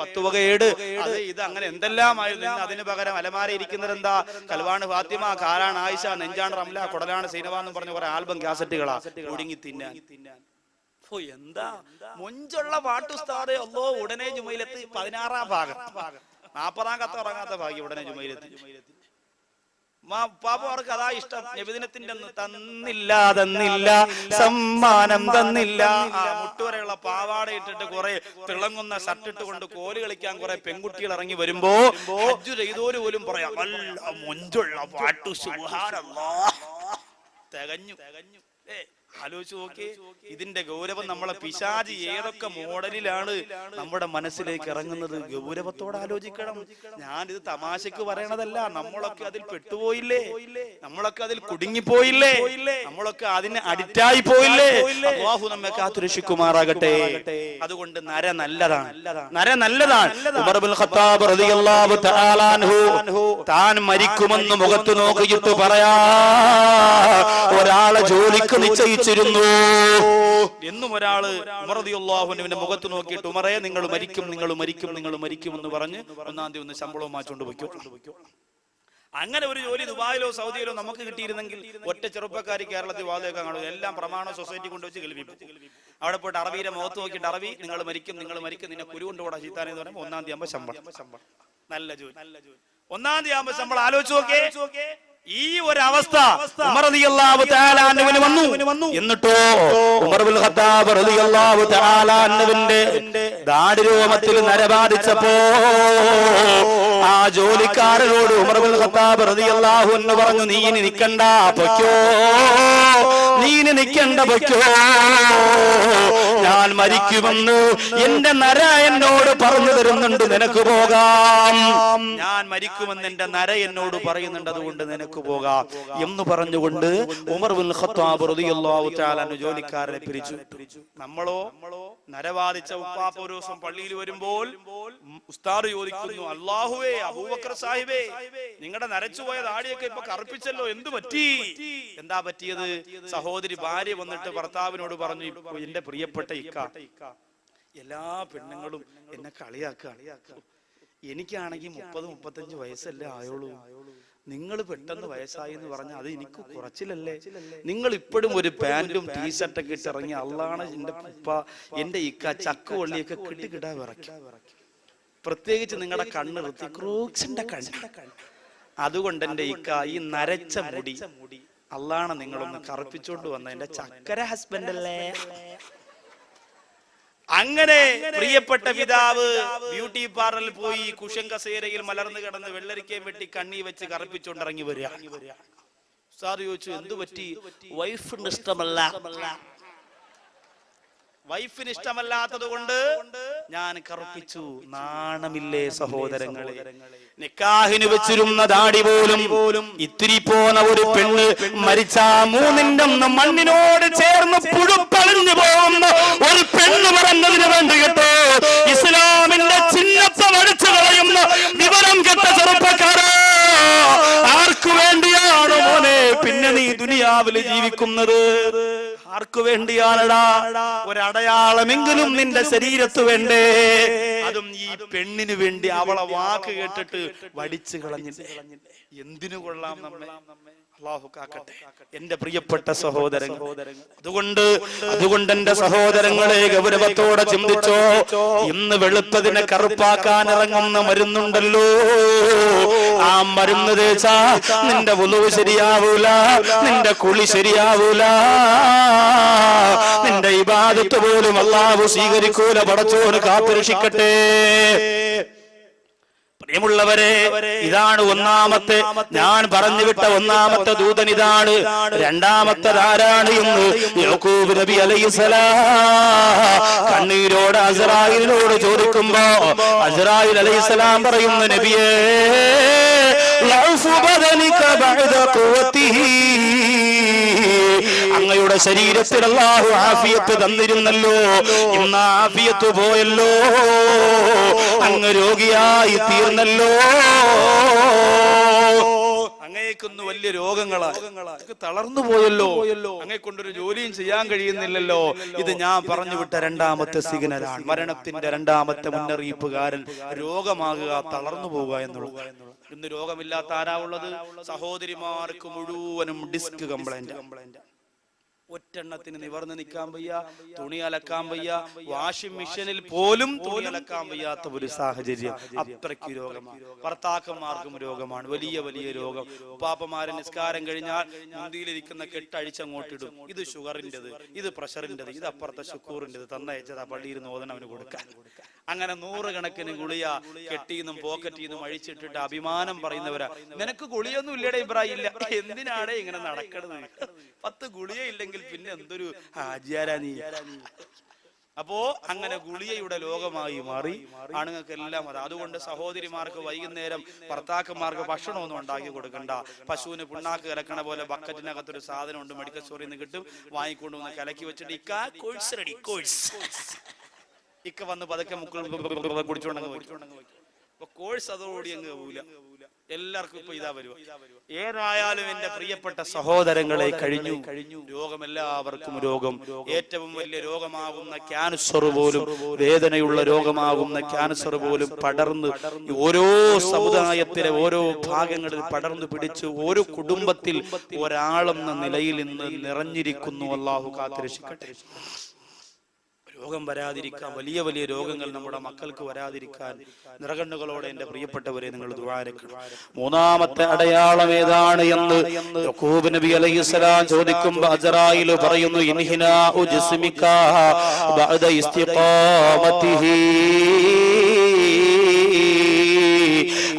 10 വകയേട്, അത് ഇത് അങ്ങനെ എന്തെല്ലാമായിരുന്നു. അതിന് പകരം അലമാര ഇരിക്കുന്നത് എന്താ? കൽവാണ് ഫാത്തിമ, കാലാണ് ആയിഷ, നെഞ്ചാണ് റംല, കുടലാണ് സൈനബ എന്ന് പറഞ്ഞ കുറെ ആൽബം കാസറ്റുകളാ ഒടുങ്ങി തിന്നാൻ. എന്താ മൊഞ്ചുള്ള പാട്ടുസ്താദ്. അല്ലോ ഉടനെ ജുമയിലെത്തി 16-ാം ഭാഗം, 40-ാം കത്ത് ഇറങ്ങാത്ത ഭാഗ്യം ഉടനെ ജുമയിലെത്തി. പാപ്പ അവർക്ക് അതാ ഇഷ്ടം. നബിദിനത്തിന്റെ തന്നില്ല സമ്മാനം തന്നില്ല. മുട്ടുവരെയുള്ള പാവാട ഇട്ടിട്ട് കുറെ തിളങ്ങുന്ന ഷർട്ടിട്ട് കൊണ്ട് കോല് കളിക്കാൻ കുറെ പെൺകുട്ടികൾ ഇറങ്ങി വരുമ്പോ ഹജ്ജ് ചെയ്തോര് പോലും പറയാം നല്ല മൊഞ്ചുള്ള പാട്ടു, സുബ്ഹാനല്ലാഹ്, തികഞ്ഞു. ആലോചിച്ച് നോക്കി ഇതിന്റെ ഗൗരവം. നമ്മളെ പിശാചി ഏതൊക്കെ മോഡലിലാണ് നമ്മുടെ മനസ്സിലേക്ക് ഇറങ്ങുന്നത്. ഗൗരവത്തോടെ ആലോചിക്കണം. ഞാനിത് തമാശക്ക് പറയണതല്ല. നമ്മളൊക്കെ അതിൽ പെട്ടുപോയില്ലേ? നമ്മളൊക്കെ അതിൽ കുടുങ്ങിപ്പോയില്ലേ? നമ്മളൊക്കെ അതിന് അഡിക്റ്റായി പോയില്ലേ? അല്ലാഹു നമ്മെ കാത്തുരക്ഷിക്കുമാറാകട്ടെ. അതുകൊണ്ട് നര നല്ലതാണ്, നര നല്ലതാണ്. ഉമർ ഇബ്നുൽ ഖത്താബ് റളിയല്ലാഹു തആല അൻഹു താൻ മരിക്കുമെന്ന് മുഖത്ത് നോക്കിയിട്ട് പറയാ, ഒരാളെ ജോലിക്ക് നിശ്ചയിച്ചിരുന്നു എന്നും ഒരാള് ഉമർ റളിയല്ലാഹു അൻഹുവിന്റെ മുഖത്ത് നോക്കിയിട്ട്, ഉമറേ നിങ്ങൾ മരിക്കും, നിങ്ങൾ മരിക്കും, നിങ്ങൾ മരിക്കും എന്ന് പറഞ്ഞ് 1-ാം തീയതി ഒന്ന് ശമ്പളവും മാച്ചോണ്ട് വെക്കും. അങ്ങനെ ഒരു ജോലി ദുബായിലോ സൗദിയിലോ നമുക്ക് കിട്ടിയിരുന്നെങ്കിൽ ഒറ്റ ചെറുപ്പക്കാരി കേരളത്തിൽ വാതിലൊക്കെ കാണും. എല്ലാം പ്രമാണ സൊസൈറ്റി കൊണ്ടുവച്ച് കേൾവിക്കും. അവിടെ പോയിട്ട് അറബിയുടെ മുഖത്ത് നോക്കിയിട്ട്, അറബി നിങ്ങൾ മരിക്കും, നിങ്ങൾ മരിക്കും, നിന്നെ കുരു കൊണ്ടുകൂടാ ചീത്താൻ എന്ന് പറയുമ്പോൾ 1-ാം തീയതി ആകുമ്പോൾ ശമ്പളം. നല്ല ജോലി. 1-ാം തീയതി ആകുമ്പോൾ ശമ്പളം. ആലോചിച്ച് നോക്കേ ഈ ഒരു അവസ്ഥ ഉമർ റളിയല്ലാഹു തആല അൻഹുവിന് വന്നു. എന്നിട്ടോ ഉമർ ഇബ്നുൽ ഖത്താബ് റളിയല്ലാഹു തആല അൻഹുവിന്റെ ദാഢ്യരോമത്തിൽ നരബാധിച്ചപ്പോ ആ ജോലിക്കാരനോട് ഉമർ ഇബ്നുൽ ഖത്താബ് റളിയല്ലാഹു അൻഹു പറഞ്ഞു, നീ ഇനി നിൽക്കണ്ട, പൊയ്ക്കോ, നീ ഇനി നിൽക്കണ്ട, പൊയ്ക്കോ, ഞാൻ മരിക്കുമെന്ന് എന്റെ നര എന്നോട് പറഞ്ഞു തരുന്നുണ്ട്, നിനക്ക് പോകാം. ഞാൻ മരിക്കുമെന്ന് എന്റെ നര എന്നോട് പറയുന്നുണ്ട്, അതുകൊണ്ട് നിനക്ക് പോകാം എന്ന് പറഞ്ഞുകൊണ്ട് ഉമർ ഇബ്നുൽ ഖത്താബ് റളിയല്ലാഹു തആല അൻഹു ജോലിക്കാരനെ പിരിച്ചു. നമ്മളോ നരവാദിച്ച ഉപ്പാപ്പ ഒരു ദിവസം പള്ളിയിൽ വരുമ്പോൾ ഉസ്താദ് ചോദിക്കുന്നു, അല്ലാഹുവേ, അബൂബക്കർ സാഹിബേ, നിങ്ങളുടെ നരച്ചുപോയ താടിയൊക്കെ ഇപ്പൊ കറുപ്പിച്ചല്ലോ, എന്ത് പറ്റി? എന്താ പറ്റിയത്? സഹോദരി ഭാര്യ വന്നിട്ട് ഭർത്താവിനോട് പറഞ്ഞു, എന്റെ പ്രിയപ്പെട്ട ഇക്ക, എല്ലാ പെണ്ണുങ്ങളും എന്നെ കളിയാക്കുക. എനിക്കാണെങ്കിൽ 30-35 വയസ്സല്ലേ ആയുള്ളൂ. നിങ്ങൾ പെട്ടെന്ന് വയസ്സായി എന്ന് പറഞ്ഞാൽ അത് എനിക്ക് കുറച്ചിലല്ലേ? നിങ്ങൾ ഇപ്പോഴും ഒരു പാന്റും ടീഷർട്ടൊക്കെ ഇട്ടിറങ്ങി, അള്ളാണ് എന്റെ ഉപ്പ, എന്റെ ഇക്ക ചക്കുവള്ളിയൊക്കെ കിട്ടിക്കിടാ വിറയ്ക്കും. പ്രത്യേകിച്ച് നിങ്ങളുടെ കണ്ണ് ഋത്തിക്രൂക്സിന്റെ കണ്ണ്. അതുകൊണ്ട് എന്റെ ഇക്ക, ഈ നരച്ച മുടി അള്ളാണ് നിങ്ങളൊന്ന് കറുപ്പിച്ചോണ്ട് വന്ന എന്റെ ചക്കര ഹസ്ബൻഡ് അല്ലേ? അങ്ങനെ പ്രിയപ്പെട്ട പിതാവ് ബ്യൂട്ടി പാർലറിൽ പോയി കുഷൻ കസേരയിൽ മലർന്നു കിടന്ന് വെള്ളരിക്കയും വെട്ടി കണ്ണി വെച്ച് കറുപ്പിച്ചോണ്ടിറങ്ങി വരിക. സാർ ചോദിച്ചു, എന്തു പറ്റി? വൈഫിന് ഇഷ്ടമല്ല. വൈഫിന് ഇഷ്ടമല്ലാത്തത് കൊണ്ട് ഞാൻ കറുപ്പിച്ചു. നാണമില്ലേ സഹോദരങ്ങളെ? നിക്കാഹിന് വെച്ചിരുന്ന ദാടി പോലും ഇത്തിരി പോന്ന ഒരു പെണ്ണ് മരിച്ച 3 മണ്ണിനോട് ചേർന്ന് പുഴുപ്പളിഞ്ഞു പോകുന്ന ഒരു പെണ്ണ് പറഞ്ഞതിന് വേണ്ടി കേട്ടോ ഇസ്ലാമിന്റെ ചിഹ്നത്തെ വടിച്ചു കളയുന്ന വിവരം കെട്ട ചെറുപ്പക്കാരാ, ആർക്കു വേണ്ടിയാണ് മോനെ പിന്നെ നീ ദുനിയാവിൽ ജീവിക്കുന്നത്? ആർക്കു വേണ്ടിയാണടാ? ഒരടയാളമെങ്കിലും നിന്റെ ശരീരത്ത് വേണ്ടേ? അതും ഈ പെണ്ണിന് വേണ്ടി. അവളെ വാക്ക് കേട്ടിട്ട് വടിച്ചു കളഞ്ഞില്ലേ? എന്തിനു കൊള്ളാം നമ്മെ? അല്ലാഹു കാക്കട്ടെ എന്റെ പ്രിയപ്പെട്ട സഹോദരങ്ങൾ. അതുകൊണ്ട് എന്റെ സഹോദരങ്ങളെ ഗൗരവത്തോടെ ചിന്തിച്ചോ. ഇന്ന് വെളുത്തതിനെ കറുപ്പാക്കാൻ ഇറങ്ങുന്ന മരുന്നുണ്ടല്ലോ, ആ മരുന്ന് തേച്ചാ നിന്റെ വുളു ശരിയാവൂല, നിന്റെ കുളി ശരിയാവൂല, നിന്റെ ഇബാദത്ത് പോലും അല്ലാഹു സ്വീകരിക്കൂല. പടച്ചോന് കാത്തുരക്ഷിക്കട്ടെ. പ്രിയമുള്ളവരെ, ഇതാണ് ഒന്നാമത്തെ ഞാൻ പറഞ്ഞു വിട്ട ഒന്നാമത്തെ ദൂതൻ. ഇതാണ്. രണ്ടാമത്തെ ആരാണ് എന്ന് യാക്കൂബ് നബി അലൈഹിസ്സലാം കണ്ണീരോട് അസ്രായിലിനോട് ചോദിക്കുമ്പോ അസ്രായിൽ അലൈഹിസ്സലാം പറയുന്നു, നബിയേ, അങ്ങയുടെ ശരീരത്തിൽ അല്ലാഹു ആഫിയത്ത് തന്നിരുന്നല്ലോ, ഇന്ന് ആഫിയത്ത് പോയല്ലോ, അങ്ങ് രോഗിയായി തീർന്നല്ലോ. അങ്ങയെ അങ്ങേക്കൊന്ന് വലിയ രോഗങ്ങളാണ്, തളർന്നു പോയല്ലോ, അങ്ങേ കൊണ്ടൊരു ജോലിയും ചെയ്യാൻ കഴിയുന്നില്ലല്ലോ. ഇത് ഞാൻ പറഞ്ഞു വിട്ട രണ്ടാമത്തെ സിഗ്നലാണ്, മരണത്തിന്റെ രണ്ടാമത്തെ മുന്നറിയിപ്പുകാരൻ. രോഗമാകുക, തളർന്നു പോവുക എന്നുള്ളത്. ഇന്ന് രോഗമില്ലാത്ത ആരാ ഉള്ളത്? സഹോദരിമാർക്ക് മുഴുവനും ഡിസ്ക് കംപ്ലൈന്റ്. ഒറ്റെണ്ണത്തിന് നിവർന്ന് നിൽക്കാൻ വയ്യ, തുണി അലക്കാൻ വയ്യ, വാഷിംഗ് മെഷീനിൽ പോലും തുണി അലക്കാൻ വയ്യാത്ത ഒരു സാഹചര്യം. അത്രയ്ക്ക് രോഗമാണ്. ഭർത്താക്കന്മാർക്കും രോഗമാണ്, വലിയ വലിയ രോഗം. പാപ്പമാരെ നിസ്കാരം കഴിഞ്ഞാൽ മുന്തിയിലിരിക്കുന്ന കെട്ടഴിച്ചങ്ങോട്ടിടും. ഇത് ഷുഗറിൻ്റെത്, ഇത് പ്രഷറിൻ്റെത്, ഇത് അപ്പുറത്തെ ഷുക്കൂറിൻ്റെത്, തന്നയച്ചതാ പള്ളിയിൽ നിന്ന് ഓതനം അവന് കൊടുക്കാൻ. അങ്ങനെ 100 കണക്കിന് ഗുളിയ കെട്ടിന്നും പോക്കറ്റിന്നും അഴിച്ചിട്ടിട്ട് അഭിമാനം പറയുന്നവരാ. നിനക്ക് ഗുളിയൊന്നും ഇല്ലടേ ഇബ്രാഹിം? ഇല്ല. എന്തിനാടേ ഇങ്ങനെ നടക്കണത്? 10 ഗുളിയ ഇല്ലെങ്കിൽ പിന്നെ എന്തൊരു ഹാജിയാരാ നീ? അപ്പോ അങ്ങനെ ഗുളിയയുടെ ലോകമായി മാറി ആണുങ്ങൾക്കെല്ലാം അത്. അതുകൊണ്ട് സഹോദരിമാർക്ക് വൈകുന്നേരം ഭർത്താക്കന്മാർക്ക് ഭക്ഷണമൊന്നും ഉണ്ടാക്കി കൊടുക്കണ്ട. പശുവിന് പിണ്ണാക്ക് കലക്കണ പോലെ ബക്കറ്റിനകത്തൊരു സാധനം ഉണ്ട്, മെഡിക്കൽ സ്റ്റോറിൽ നിന്ന് കിട്ടും, വാങ്ങിക്കൊണ്ട് വന്ന് കലക്കി വെച്ചിട്ട് ഇക്ക കോഴ്സ് റെഡി, കോഴ്സ് ഇക്ക വന്ന് പതുക്കെ മുക്കൾ കുടിച്ചോണ്ടെങ്കിൽ കോഴ്സ് അതോടി അങ്ങ് പോവില്ല. എല്ലാവർക്കും ഇപ്പൊ ഇതാ വരുക. ഏതായാലും എന്റെ പ്രിയപ്പെട്ട സഹോദരങ്ങളെ, കഴിഞ്ഞു രോഗം, എല്ലാവർക്കും രോഗം. ഏറ്റവും വലിയ രോഗമാകുന്ന ക്യാൻസർ പോലും, വേദനയുള്ള രോഗമാകുന്ന ക്യാൻസർ പോലും പടർന്ന് ഓരോ സമുദായത്തിലെ ഓരോ ഭാഗങ്ങളിൽ പടർന്നു പിടിച്ച് ഓരോ കുടുംബത്തിൽ ഒരാളെന്ന നിലയിൽ ഇന്ന് നിറഞ്ഞിരിക്കുന്നു. അല്ലാഹു കാത്തുരക്ഷിക്കട്ടെ. രോഗം വരാതിരിക്കാൻ, വലിയ വലിയ രോഗങ്ങൾ നമ്മുടെ മക്കൾക്ക് വരാതിരിക്കാൻ നിറകണ്ണുകളോടെ എന്റെ പ്രിയപ്പെട്ടവരെ നിങ്ങൾ ദുആ ചെയ്യണം. മൂന്നാമത്തെ അടയാളം ഏതാണ് എന്ന് യാക്കൂബ് നബി അലൈഹിസ്സലാം ചോദിക്കുമ്പോൾ അസ്റായീൽ പറയുന്നു, ഇൻഹിനാഉ ജിസ്മിക ബഅദ ഇസ്തിഖാമതിഹി.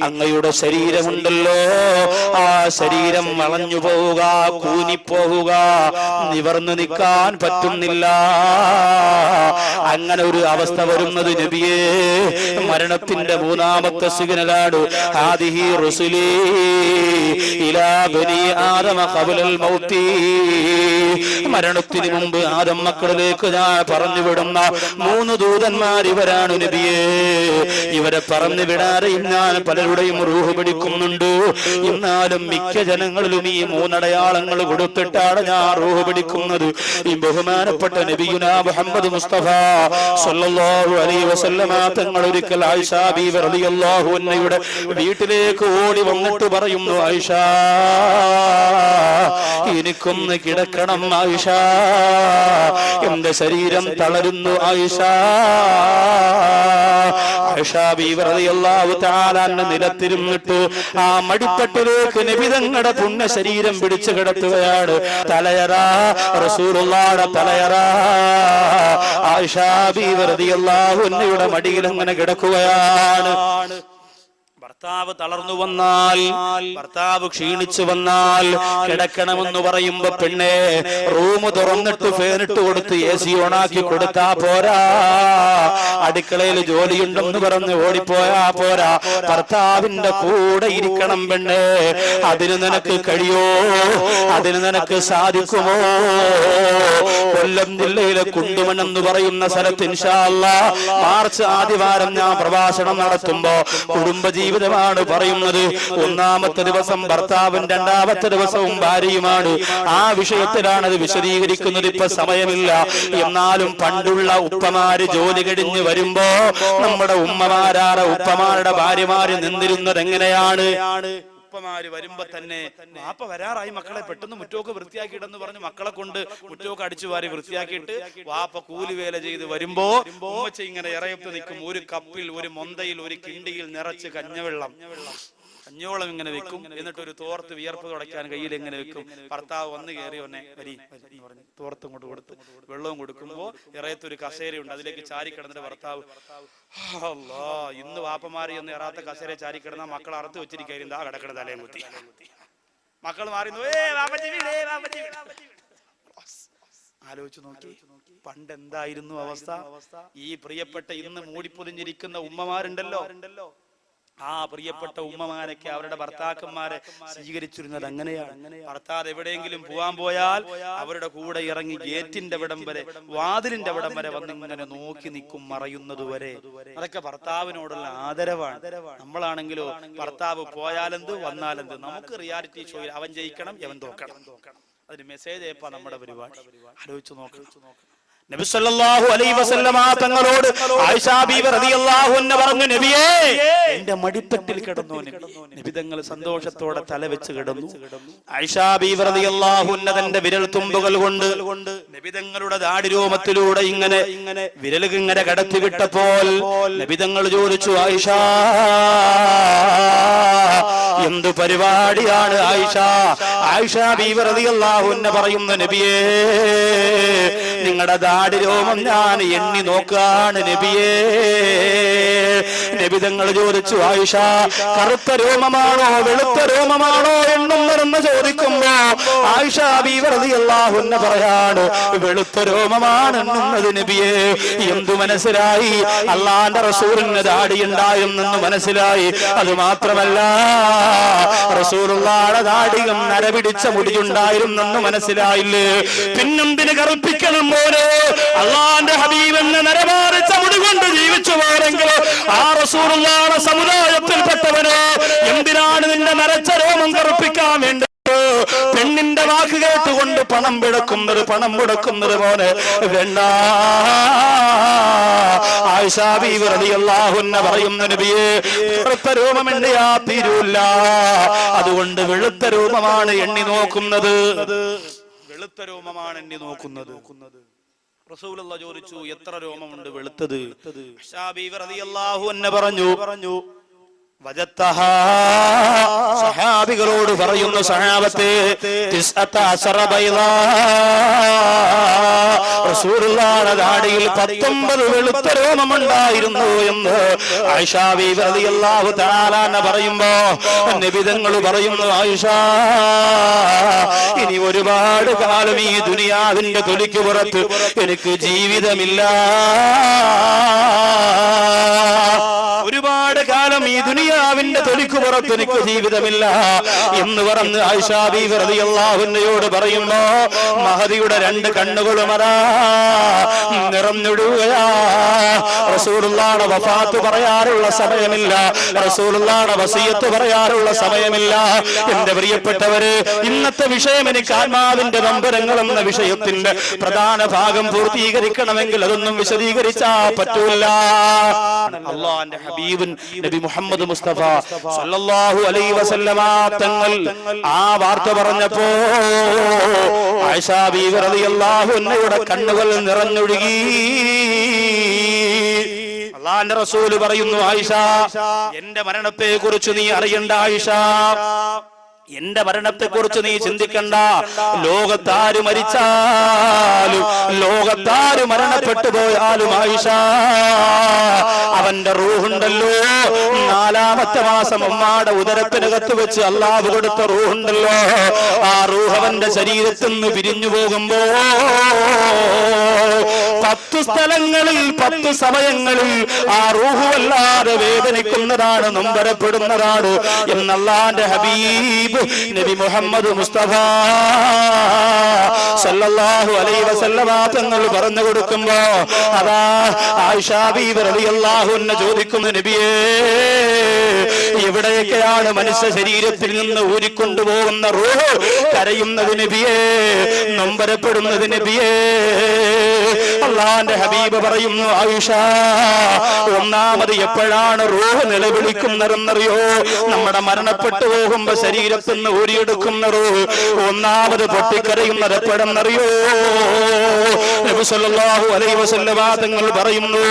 അങ്ങയുടെ ശരീരമുണ്ടല്ലോ, ആ ശരീരം വളഞ്ഞു പോവുക, കൂനിപ്പോവുക, നിവർന്നു നിൽക്കാൻ പറ്റുന്നില്ല. അങ്ങനെ ഒരു അവസ്ഥ വരുന്നത് നബിയേ മരണത്തിന്റെ മൂന്നാമത്തെ സിഗ്നലാണ്. ഹാദിഹി റുസുലി ഇലാ ബനി ആദമ ഖബലൽ മൗതി. മരണത്തിന് മുമ്പ് ആദം മക്കളിലേക്ക് ഞാൻ പറഞ്ഞു വിടുന്ന 3 ദൂതന്മാർ ഇവരാണ് നബിയേ. ഇവരെ പറഞ്ഞു വിടാതെയും ഞാൻ പലരുടെയും റൂഹ് പിടിക്കുന്നുണ്ട്. എന്നാലും മിക്ക ജനങ്ങളിലും ഈ 3 അടയാളങ്ങൾ കൊടുത്തിട്ടാണ് ഞാൻ റൂഹ് പിടിക്കുന്നത്. ഈ ബഹുമാനപ്പെട്ട നബിയുനാ മുഹമ്മദ് മുസ്തഫ സല്ലല്ലാഹു അലൈഹി വസല്ലമ തങ്ങൾ ഒരിക്കൽ ആയിഷ ബീവി റളിയല്ലാഹു അൻഹയുടെ വീട്ടിലേക്ക് ഓടി വന്നിട്ട് പറയുന്നു, ആയിഷ എനിക്കൊന്ന് കിടക്കണം ആയിഷ, എന്റെ ശരീരം തളരുന്നു ആയിഷ. ആയിഷ ബീവി റളിയല്ലാഹു തആല നിലത്തിരുന്നിട്ട് ആ മടിത്തട്ടിലേക്ക് നബി തങ്ങളുടെ പുണ്യ ശരീരം പിടിച്ചു കിടത്തുകയാണ്. തലയറ റസൂലുള്ളാഹിയുടെ തലയറ ആയിഷ ബീവി റളിയല്ലാഹു അൻഹയുടെ മടിയിൽ അങ്ങനെ കിടക്കുകയാണ്. ഭർത്താവ് തളർന്നു വന്നാൽ, ഭർത്താവ് ക്ഷീണിച്ചു വന്നാൽ കിടക്കണമെന്ന് പറയുമ്പോ പെണ്ണെ റൂം തുറന്നിട്ട് ഫാനിട്ട് കൊടുത്ത് AC ഓണാക്കി കൊടുത്താ പോരാ. അടുക്കളയിൽ ജോലിയുണ്ടെന്ന് പറഞ്ഞ് ഓടിപ്പോയാ പോരാ. ഭർത്താവിന്റെ കൂടെ ഇരിക്കണം പെണ്ണെ. അതിന് നിനക്ക് കഴിയോ? അതിന് നിനക്ക് സാധിക്കുമോ? കൊല്ലം ജില്ലയിലെ കുണ്ടുമൺ എന്ന് പറയുന്ന സ്ഥലത്ത് ഇൻഷാ അല്ലാഹ് മാർച്ച് ആദ്യവാരം ഞാൻ പ്രഭാഷണം നടത്തുമ്പോ കുടുംബജീവിതമാണ് പറയുന്നത്. 1-ാമത്തെ ദിവസം ഭർത്താവും 2-ാമത്തെ ദിവസവും ഭാര്യയുമാണ്. ആ വിഷയത്തിലാണ് അത് വിശദീകരിക്കുന്നത്. ഇപ്പൊ സമയമില്ല. എന്നാലും പണ്ടുള്ള ഉപ്പമാര് ജോലി കഴിഞ്ഞ് വരുമ്പോ നമ്മുടെ ഉപ്പമാരുടെ ഭാര്യമാര് നിന്നിരുന്നത് എങ്ങനെയാണ്? ഉപ്പമാര് വരുമ്പോ തന്നെ വാപ്പ വരാറായി, മക്കളെ പെട്ടെന്ന് മുറ്റോക്ക് വൃത്തിയാക്കിയിട്ടെന്ന് പറഞ്ഞ് മക്കളെ കൊണ്ട് മുറ്റോക്ക് അടിച്ചു വാരി വൃത്തിയാക്കിയിട്ട് വാപ്പ കൂലിവേല ചെയ്ത് വരുമ്പോ ഉമ്മച്ച ഇങ്ങനെ ഇറയത്ത് നിൽക്കും. ഒരു കപ്പിൽ, ഒരു മൊന്തയിൽ, ഒരു കിണ്ടിയിൽ നിറച്ച് കഞ്ഞോളം ഇങ്ങനെ വെക്കും. എന്നിട്ട് ഒരു തോർത്ത് വിയർപ്പ് തുടയ്ക്കാൻ കയ്യിൽ ഇങ്ങനെ വെക്കും. ഭർത്താവ് വന്ന് കയറി ഒന്നെ വരി പറഞ്ഞ് തോർത്തും കൊണ്ട് കൊടുത്ത് വെള്ളവും കൊടുക്കുമ്പോ ഇറയത്തൊരു കസേരയുണ്ട്, അതിലേക്ക് ചാരി കിടന്നിട്ട് ഭർത്താവ്, അല്ലാ ഇന്ന് വാപ്പമാരി ഒന്ന് ഇറാത്ത കസേര ചാരി കിടന്ന മക്കൾ അറുത്ത് വെച്ചിരിക്കും. ആ കിടക്കണ തലയും കുത്തി മക്കൾ മാറിന്നു. ആലോചിച്ചു നോക്കി പണ്ട് എന്തായിരുന്നു അവസ്ഥ. ഈ പ്രിയപ്പെട്ട ഇന്ന് മൂടിപ്പൊതിഞ്ഞിരിക്കുന്ന ഉമ്മമാരുണ്ടല്ലോ, ആ പ്രിയപ്പെട്ട ഉമ്മമാരൊക്കെ അവരുടെ ഭർത്താക്കന്മാരെ സ്വീകരിച്ചിരുന്നത് അങ്ങനെയാണ്. ഭർത്താവ് എവിടെയെങ്കിലും പോവാൻ പോയാൽ അവരുടെ കൂടെ ഇറങ്ങി ഗേറ്റിന്റെ അവിടം വരെ, വാതിലിന്റെ അവിടം വരെ വന്ന് ഇങ്ങനെ നോക്കി നിൽക്കും, മറയുന്നത് വരെ. അതൊക്കെ ഭർത്താവിനോടുള്ള ആദരവാണ്. നമ്മളാണെങ്കിലോ ഭർത്താവ് പോയാലെന്ത് വന്നാലെന്ത്, നമുക്ക് റിയാലിറ്റി ഷോയിൽ അവൻ ജയിക്കണം അവൻ തോക്കണം, അതിന് മെസ്സേജ് അയപ്പാ നമ്മുടെ പരിപാടി. ആലോചിച്ചു നോക്കണം. നബി സല്ലല്ലാഹു അലൈഹി വസല്ലമ തങ്ങളോട് ആയിഷ ബീവി റളിയല്ലാഹു അൻഹ പറഞ്ഞു, നബിയേ എന്റെ മടിത്തട്ടിൽ കിടന്നു. നബി തങ്ങൾ സന്തോഷത്തോടെ തല വെച്ച് കിടന്നു. ആയിഷ ബീവി റളിയല്ലാഹു അൻഹ തന്റെ വിരൽ തുമ്പുകൾ കൊണ്ട് നബി തങ്ങളുടെ ദാടി രോമത്തിലൂടെ ഇങ്ങനെ വിരലുകൾ ഇങ്ങനെ കടത്തി വിട്ടപ്പോൾ നബി തങ്ങൾ ചോദിച്ചു, ആയിഷ എന്ത് പരിപാടിയാണ് ആയിഷ? ആയിഷ ബീവി റളിയല്ലാഹു അൻഹ പറയുന്നു, നബിയേ നിങ്ങളുടെ ദാടി രോമം ഞാൻ എണ്ണി നോക്കാണ് നബിയേ. നബി തങ്ങൾ ചോദിച്ചു, ആയിഷ കറുത്ത രോമമാണോ വെളുത്ത രോമമാണോ എണ്ണുന്നതെന്ന് ചോദിക്കുമ്പോ ആയിഷ ബീവി റളിയല്ലാഹു അൻഹ പറയാണ്, വെളുത്ത രോമമാണ് എണ്ണുന്നത് നബിയേ. എന്തു മനസ്സിലായി? അള്ളാന്റെ റസൂലിന് ദാടി ഉണ്ടായെന്ന് മനസ്സിലായി. അത് മാത്രമല്ല റസൂലുള്ളാഹിയുടെ ദാടിയും നരപിടിച്ച മുടിയുണ്ടായിരുന്നെന്ന് മനസ്സിലായില്ലേ? പിന്നെന്തിന് കറുപ്പിക്കണം മോനെ? അള്ളാന്റെ ഹബീബ് എന്ന നരമാറിച്ച മുടി കൊണ്ട് ജീവിച്ചു പോരെങ്കിൽ ആ റസൂലുള്ളാഹിയുടെ സമുദായത്തിൽപ്പെട്ടവനോ എന്തിനാണ് നിന്റെ നരച്ച രോമം കറുപ്പിക്കാൻ വേണ്ടി? പെണ്ണിന്റെ വാക്ക് കേട്ടുകൊണ്ട് പണം മുടക്കുന്നത് പോലെ വേണ്ട. ആയിഷ ബീവി റളിയല്ലാഹു അൻഹ പറയുന്നു, നബിയേ കറുത്ത രോമം എണ്ണിയാ തീരൂല്ല, അതുകൊണ്ട് വെളുത്ത രോമമാണ് എണ്ണി നോക്കുന്നത്. വെളുത്ത രോമമാണ് എണ്ണി നോക്കുന്നത്. റസൂലുള്ളാഹി ചോദിച്ചു, എത്ര രോമമുണ്ട് വെളുത്തത്? ആയിഷ ബീവി റളിയല്ലാഹു അൻഹ പറഞ്ഞു, വജത്തഹാ, സഹാബികളോട് പറയുന്നു, സഹാബത്തെ റസൂലുള്ളാഹിയുടെ ദാടിയിൽ 19 വെളുത്ത രോമമുണ്ടായിരുന്നു എന്ന് ആയിഷ ബീവി റളിയല്ലാഹു തആല അൻഹ പറയുമ്പോ നബി തങ്ങൾ പറയുന്നു, ആയിഷ ഇനി ഒരുപാട് കാലം ഈ ദുനിയാവിന്റെ തൊലിക്ക് പുറത്ത് എനിക്ക് ജീവിതമില്ല. ഒരുപാട് കാലം ഈ ദുനിയാവിന്റെ തൊലിക്ക് പുറത്ത് എനിക്ക് ജീവിതമില്ല എന്ന് പറഞ്ഞ് ആയിഷ ബീവി റളിയല്ലാഹു അൻഹയോട് പറയുമ്പോ മഹദിയുടെ 2 കണ്ണുകളും അതാ നിറഞ്ഞൊഴുകുകയാ. റസൂലുള്ളാഹിയുടെ വഫാത്ത് പറയാനുള്ള സമയമില്ല, റസൂലുള്ളാഹിയുടെ വസിയത്ത് പറയാനുള്ള സമയമില്ല. എന്റെ പ്രിയപ്പെട്ടവര്, ഇന്നത്തെ വിഷയം എനിക്ക് ആത്മാവിന്റെ നൊമ്പരങ്ങൾ എന്ന വിഷയത്തിന്റെ പ്രധാന ഭാഗം പൂർത്തീകരിക്കണമെങ്കിൽ അതൊന്നും വിശദീകരിച്ചാ പറ്റൂല. അല്ലാഹുവിന്റെ ഹബീബ് നബി മുഹമ്മദ് മുസ്തഫ സല്ലല്ലാഹു അലൈഹി വസല്ലമ തങ്ങൾ ആ വാർത്ത പറഞ്ഞപ്പോ ആയിഷ ബീവി റളിയല്ലാഹു അൻഹയുടെ കണ്ണുകൾ നിറഞ്ഞൊഴുകി. അല്ലാഹുവിന്റെ റസൂൽ പറയുന്നു, ആയിഷ എന്റെ മരണത്തെ കുറിച്ച് നീ അറിയണ്ട ആയിഷ, എന്റെ മരണത്തെ കുറിച്ച് നീ ചിന്തിക്കണ്ട. ലോകത്താര് മരിച്ചാലും ലോകത്താര് മരണപ്പെട്ടു പോയാലും ആയിഷ അവന്റെ റൂഹുണ്ടല്ലോ, 4ാമത്തെ മാസം ഉമ്മാടെ ഉദരത്തിനകത്ത് വെച്ച് അല്ലാഹു കൊടുത്ത റൂഹുണ്ടല്ലോ, ആ റൂഹ് അവന്റെ ശരീരത്തിൽ നിന്ന് പിരിഞ്ഞു പോകുമ്പോ 10 സ്ഥലങ്ങളിൽ 10 സമയങ്ങളിൽ ആ റൂഹ് വല്ലാതെ വേദനിക്കുന്നതാണ്, നൊമ്പരപ്പെടുന്നതാണ് എന്ന് അല്ലാഹുവിന്റെ ഹബീബ് നബി മുഹമ്മദ് മുസ്തഫ സല്ലല്ലാഹു അലൈഹി വസല്ലമ തങ്ങൾ പറഞ്ഞു കൊടുക്കുമ്പോ അതാ ആയിഷ ബീവി റളിയല്ലാഹു അൻഹ ചോദിക്കുന്നു, നബിയേ എവിടെയൊക്കെയാണ് മനുഷ്യ ശരീരത്തിൽ നിന്ന് ഊരിക്കൊണ്ടുപോകുന്ന റൂഹ് കരയുന്നത് നബിയേ, നൊമ്പരപ്പെടുന്നത് നബിയേ? അല്ലാഹുവിന്റെ ഹബീബ് പറയുന്നു, ആയിഷ ഒന്നാമത് എപ്പോഴാണ് റൂഹ് നിലവിളിക്കുന്നതെന്നറിയോ? നമ്മുടെ മരണപ്പെട്ടു പോകുമ്പോ ശരീരത്തിൽ നിന്ന് ഊരിയെടുക്കുന്ന റൂഹ് ഒന്നാമത് പൊട്ടിക്കരയുന്നത് എപ്പോഴെന്നറിയോ? നബി സല്ലല്ലാഹു അലൈഹി വസല്ലമ തങ്ങൾ പറയുന്നു,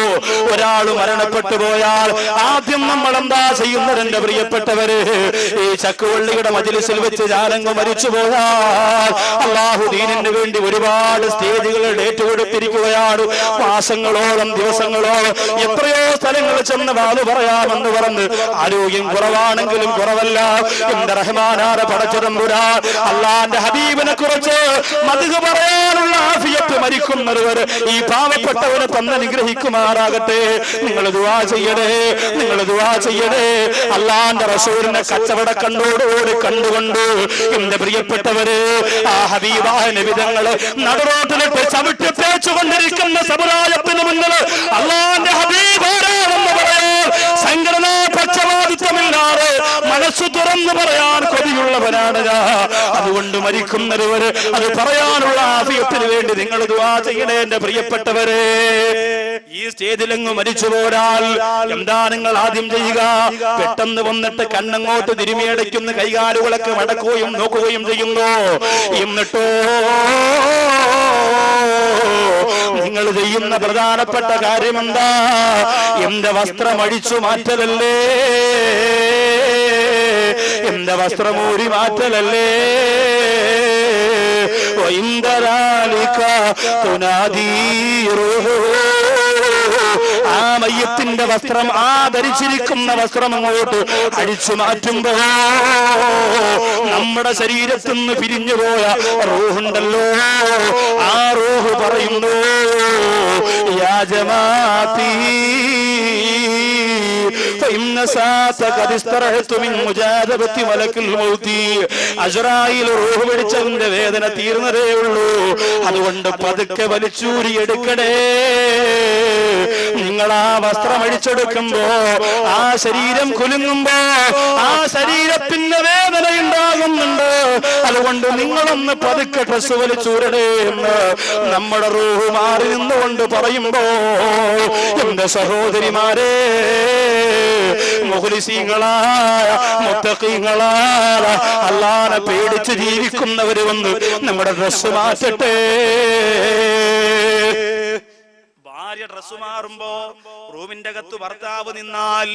ഒരാൾ മരണപ്പെട്ടു പോയാൽ ആദ്യം നമ്മൾ എന്താ ചെയ്യുന്നത്? എന്റെ പ്രിയപ്പെട്ടവര്, ഈ ചക്കുവള്ളിയുടെ മജ്‌ലിസിൽ വെച്ച് ജാലങ്ങ് മരിച്ചു പോയാൽ അല്ലാഹു ദീനിന് വേണ്ടി ഒരുപാട് സ്റ്റേജുകൾ ഡേറ്റ് കൊടുത്തിരിക്കുകയാ. കഴിയുകയാണ്. മാസങ്ങളോളം ദിവസങ്ങളോളം എത്രയോ സ്ഥലങ്ങൾ ചെന്ന് വാത് പറയാമെന്ന് പറഞ്ഞ് ആരോഗ്യം കുറവാണെങ്കിലും കുറവല്ല. എന്റെ റഹ്മാനായ പടച്ചതമ്പുരാൻ അള്ളാന്റെ ഹബീബിനെ കുറിച്ച് മദ്ഹ് പറയാനുള്ള ആഫിയത്ത് മരിക്കുന്നത് വരെ ഈ പാവപ്പെട്ടവനെ തന്നനുഗ്രഹിക്കുമാറാകട്ടെ. നിങ്ങൾ ദുആ ചെയ്യണേ, നിങ്ങൾ ദുആ ചെയ്യണേ. അള്ളാന്റെ റസൂലിനെ കച്ചവട കണ്ടോടുകൂടി കണ്ടുകൊണ്ട് എന്റെ പ്രിയപ്പെട്ടവര് ആ ഹബീബായ നബിതങ്ങള് നടുറോട്ടിലിട്ട് ചവിട്ടി തേച്ചുകൊണ്ടിരിക്കുന്ന സമുദായത്തിന് മുന്നിൽ അള്ളാന്റെ ഹബീബ് ആരാണെന്ന് പറയാൻ സംഘടനാ പക്ഷപാതിത്വമില്ലാതെ മനസ്സു തുറന്നു പറയാൻ കൊതിയുള്ളവനാണ് ഞാൻ. അതുകൊണ്ട് മരിക്കുന്നവര് അത് പറയാനുള്ള ആഫിയത്തിന് വേണ്ടി നിങ്ങൾ ദുആ ചെയ്യണേ എന്റെ പ്രിയപ്പെട്ടവരെ. ഈ സ്റ്റേജിലെങ്ങ് മരിച്ചു പോരാൽ എന്താ നിങ്ങൾ ആദ്യം ചെയ്യുക? പെട്ടെന്ന് വന്നിട്ട് കണ്ണങ്ങോട്ട് തിരുമിയടയ്ക്കുന്ന കൈകാലുകളൊക്കെ മടക്കുകയും നോക്കുകയും ചെയ്യുന്നു. എന്നിട്ടോ നിങ്ങൾ ചെയ്യുന്ന പ്രധാനപ്പെട്ട കാര്യമെന്താ? എന്റെ വസ്ത്രം അഴിച്ചു മാറ്റലല്ലേ, എന്റെ വസ്ത്രമൂരി മാറ്റലല്ലേ. ആ മയ്യത്തിന്റെ വസ്ത്രം, ആ ധരിച്ചിരിക്കുന്ന വസ്ത്രം അങ്ങോട്ട് അഴിച്ചു മാറ്റുമ്പോ നമ്മുടെ ശരീരത്തിൽ നിന്ന് പിരിഞ്ഞുപോയ റൂഹുണ്ടല്ലോ, ആ റൂഹ് പറയുന്നു യാ ജമാഅത്തി അസ്റായീൽ റൂഹ് പിടിച്ചതിന്റെ വേദന തീർന്നതേ ഉള്ളൂ. അതുകൊണ്ട് പതുക്കെ വലിച്ചൂരി എടുക്കണേ. നിങ്ങൾ ആ വസ്ത്രം അഴിച്ചെടുക്കുമ്പോ, ആ ശരീരം കുലുങ്ങുമ്പോ ആ ശരീരത്തിന്റെ വേദന ഉണ്ടാകുന്നുണ്ട്. അതുകൊണ്ട് നിങ്ങളൊന്ന് പതുക്കെ ഡ്രസ് വലിച്ചൂരണേ എന്ന് നമ്മുടെ റൂഹ് മാറി നിന്നുകൊണ്ട് പറയുമ്പോ എന്റെ സഹോദരിമാരെ, മുഖ്ലിസീങ്ങളായ മുത്തഖീങ്ങളായ അല്ലാഹനെ പേടിച്ച് ജീവിക്കുന്നവര് വന്ന് നമ്മുടെ ഡ്രസ് മാറ്റട്ടെ. ഭാര്യ ഡ്രസ് മാറുമ്പോ റൂമിന്റെ അകത്ത് ഭർത്താവ് നിന്നാൽ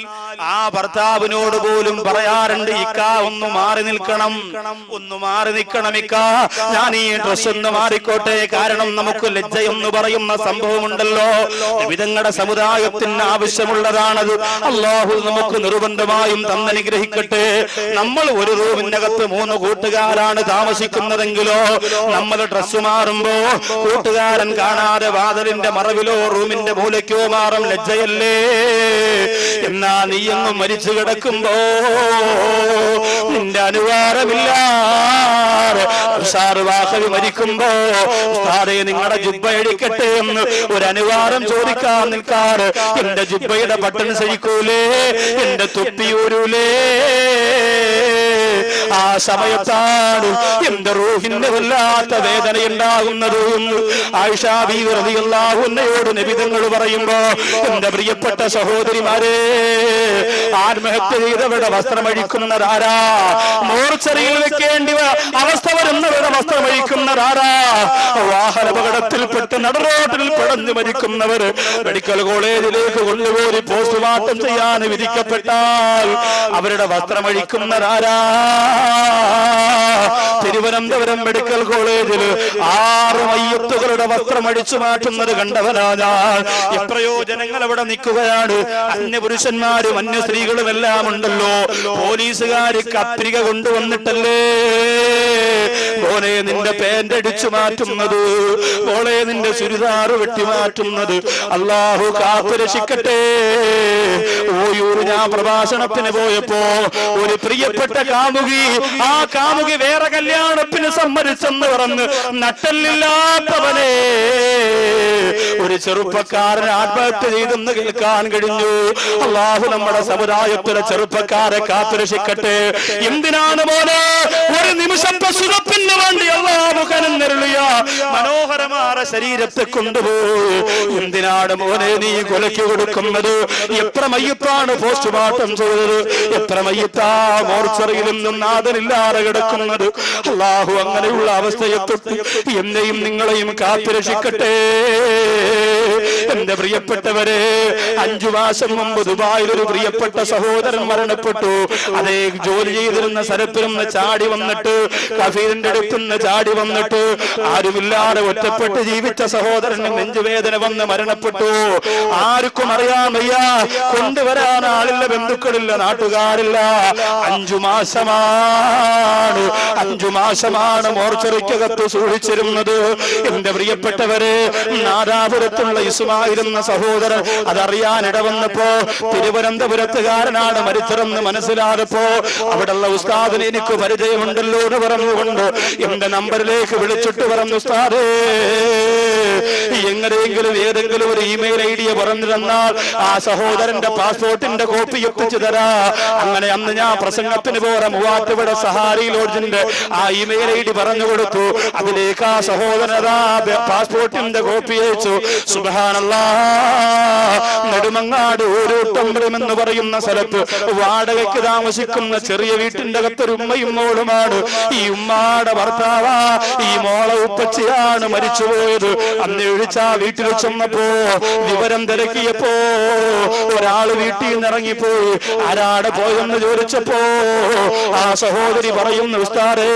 ആ ഭർത്താവിനോട് പോലും പറയാറുണ്ട്, ഇക്ക ഒന്ന് മാറി നിൽക്കണം, ഒന്ന് മാറി നിൽക്കണം ഇക്ക, ഞാൻ ഈ ഡ്രസ് ഒന്ന് മാറിക്കോട്ടെ. കാരണം നമുക്ക് ലജ്ജയെന്ന് പറയുന്ന സംഭവമുണ്ടല്ലോ, വിധങ്ങളുടെ സമുദായത്തിന് ആവശ്യമുള്ളതാണത്. അല്ലാഹു നമുക്ക് നിർബന്ധമായും തന്നനുഗ്രഹിക്കട്ടെ. നമ്മൾ ഒരു റൂമിന്റെ അകത്ത് 3 കൂട്ടുകാരാണ് താമസിക്കുന്നതെങ്കിലോ നമ്മൾ ഡ്രസ് മാറുമ്പോ കൂട്ടുകാരൻ കാണാതെ വാതിലിന്റെ മറവിലോ റൂമിന്റെ മൂലയ്ക്കോ മാറും ലജ്ജയല്ലേ. എന്നാ നീയൊന്നും മരിച്ചു കിടക്കുമ്പോ നിന്റെ അനുവാദമില്ല മരിക്കുമ്പോ നിങ്ങളുടെ ജുബ്ബ അടിക്കട്ടെ എന്ന് ഒരു അനുവാദം ചോദിക്കാൻ നിൽക്കാറ്. എന്റെ ജുബ്ബയുടെ ബട്ടൺ സഹിക്കൂലേ, എന്റെ തൊപ്പിയൂരൂലേ. ആ സമയത്താണ് എന്റെ റൂഹിന് വല്ലാത്ത വേദന ഉണ്ടാകുന്നത്. ആയിഷാ ബീവി റളിയല്ലാഹു അൻഹയോട് നബി തങ്ങൾ പറയുമ്പോ, എന്റെ പ്രിയപ്പെട്ട സഹോദരിമാരെ, ആത്മഹത്യ ചെയ്തവരുടെ വസ്ത്രമഴിക്കുന്നതാരാ? മോർച്ചറിയിൽ വെക്കേണ്ടി അവസ്ഥ വരുന്നവരുടെ വസ്ത്രമഴിക്കുന്നതാരാ? വാഹനാപകടത്തിൽപ്പെട്ട് നടുറോട്ടിൽ പിടഞ്ഞു മരിക്കുന്നവർ മെഡിക്കൽ കോളേജിലേക്ക് കൊണ്ടുപോയി പോസ്റ്റ്മോർട്ടം ചെയ്യാൻ വിധിക്കപ്പെട്ടാൽ അവരുടെ വസ്ത്രമഴിക്കുന്നതാരാ? തിരുവനന്തപുരം മെഡിക്കൽ കോളേജിൽ 6 മയ്യത്തുകളുടെ വസ്ത്രം അടിച്ചു മാറ്റുന്നത് കണ്ടവനാ ഞാൻ. എത്രയോ ജനങ്ങൾ അവിടെ നിൽക്കുകയാണ്. അന്യപുരുഷന്മാരും അന്യ സ്ത്രീകളും എല്ലാം ഉണ്ടല്ലോ. പോലീസുകാര് കത്രിക കൊണ്ടുവന്നിട്ടല്ലേ മോനെ നിന്റെ പാന്റ് അടിച്ചു മാറ്റുന്നത്, മോളെ നിന്റെ ചുരിദാറ് വെട്ടി മാറ്റുന്നത്. അല്ലാഹു കാത്തു രക്ഷിക്കട്ടെ. ഓയൂർ ഞാൻ പ്രഭാഷണത്തിന് പോയപ്പോ ഒരു പ്രിയപ്പെട്ട കാമുകി, ആ കാമുകി വേറെ കല്യാണത്തിന് സമ്മതിച്ചെന്ന് പറഞ്ഞ് നട്ടല്ലില്ലാത്തവനെ ഒരു ചെറുപ്പക്കാരൻ ആത്മഹത്യ ചെയ്തെന്ന് കേൾക്കാൻ കഴിഞ്ഞു. അല്ലാഹു നമ്മുടെ സമുദായത്തിലെ ചെറുപ്പക്കാരെ കാത്തുരക്ഷിക്കട്ടെ. എന്തിനാണ് മോനെ ഒരു നിമിഷത്തെ സുഖത്തിന് വേണ്ടി അല്ലാഹു കനിഞ്ഞരുളിയ മനോഹരമായ ശരീരത്തെ കൊണ്ടുപോയി എന്തിനാണ് മോനെ നീ കൊലയ്ക്ക് കൊടുക്കുന്നത്? എത്ര മയ്യത്താണ് പോസ്റ്റ്മോർട്ടം ചെയ്തത്? എത്ര മയ്യത്താ മോർച്ചറിയിൽ നിന്നും നാഥനില്ലാതെ കിടക്കുന്നത്? അല്ലാഹു അങ്ങനെയുള്ള അവസ്ഥയെ തൊട്ട് എന്നെയും നിങ്ങളെയും കാത്തുരക്ഷിക്കട്ടെ. എന്റെ പ്രിയപ്പെട്ടവരെ, 5 മാസം മുമ്പ് ദുബായിൽ ഒരു പ്രിയപ്പെട്ട സഹോദരൻ മരണപ്പെട്ടു. അതേ ജോലി ചെയ്തിരുന്ന സ്ഥലത്ത് നിന്ന് ചാടി വന്നിട്ട്, കഫീലിന്റെ അടുത്ത് നിന്ന് ചാടി വന്നിട്ട്, ആരുമില്ലാതെ ഒറ്റപ്പെട്ട് ജീവിച്ച സഹോദരന് നെഞ്ചുവേദന വന്ന് മരണപ്പെട്ടു. ആർക്കും അറിയാൻ വയ്യ, കൊണ്ടുവരാൻ ആളില്ല, ബന്ധുക്കളില്ല, നാട്ടുകാരില്ല. 5 മാസമാണ് മോർച്ചറിക്കകത്ത് സൂക്ഷിച്ചിരുന്നത്. എന്റെ പ്രിയപ്പെട്ടവരെ, നാദാപുരത്തുള്ള ഇസ്മായിരുന്ന സഹോദരൻ അതറിയാൻ ഇടവന്നപ്പോ, തിരുവനന്തപുരത്തുകാരനാണ് മരിച്ചതെന്ന് മനസ്സിലായപ്പോ, അവിടെയുള്ള ഉസ്താദിന് എനിക്ക് പരിചയമുണ്ടല്ലോ എന്ന് പറഞ്ഞുകൊണ്ട് എന്റെ നമ്പറിലേക്ക് വിളിച്ചിട്ട് പറഞ്ഞു, ഉസ്താദേ, എങ്ങനെയെങ്കിലും ഏതെങ്കിലും ഒരു ഇമെയിൽ ഐ ഡി പറഞ്ഞു തന്നാൽ ആ സഹോദരന്റെ പാസ്പോർട്ടിന്റെ കോപ്പി എത്തിച്ചു തരാ. അങ്ങനെ അന്ന് ഞാൻ പ്രസംഗത്തിന് പോറെ മൂവാറ്റുപുഴ സഹാരി ലോഡ്ജിന്റെ ആ ഇമെയിൽ ഐ ഡി പറഞ്ഞു കൊടുത്തു. അതിലേക്ക് ആ സഹോദരനാ പാസ്പോർട്ടിന്റെ കോപ്പി അയച്ചു. സുബ്ഹാനല്ലാഹ്, നെടുമങ്ങാട് ഊരൂട്ടമ്പലം എന്ന് പറയുന്ന സ്ഥലത്ത് വാടകയ്ക്ക് താമസിക്കുന്ന ചെറിയ വീട്ടിന്റെ അകത്തൊരു ഉമ്മയും മോളുമാണ്. ഈ ഉമ്മാടെ ഭർത്താവാ, ഈ മോളെ ഉപ്പച്ചിയാണ് മരിച്ചുപോയത്. അന്ന് ഒഴിച്ചാ വീട്ടിൽ ചെന്നപ്പോ വിവരം തിരക്കിയപ്പോ ഒരാള് വീട്ടിൽ നിന്ന് ഇറങ്ങിപ്പോയി. ആരാടെ പോയെന്ന് ചോദിച്ചപ്പോ ആ സഹോദരി പറയുന്നു, ഉസ്താദേ,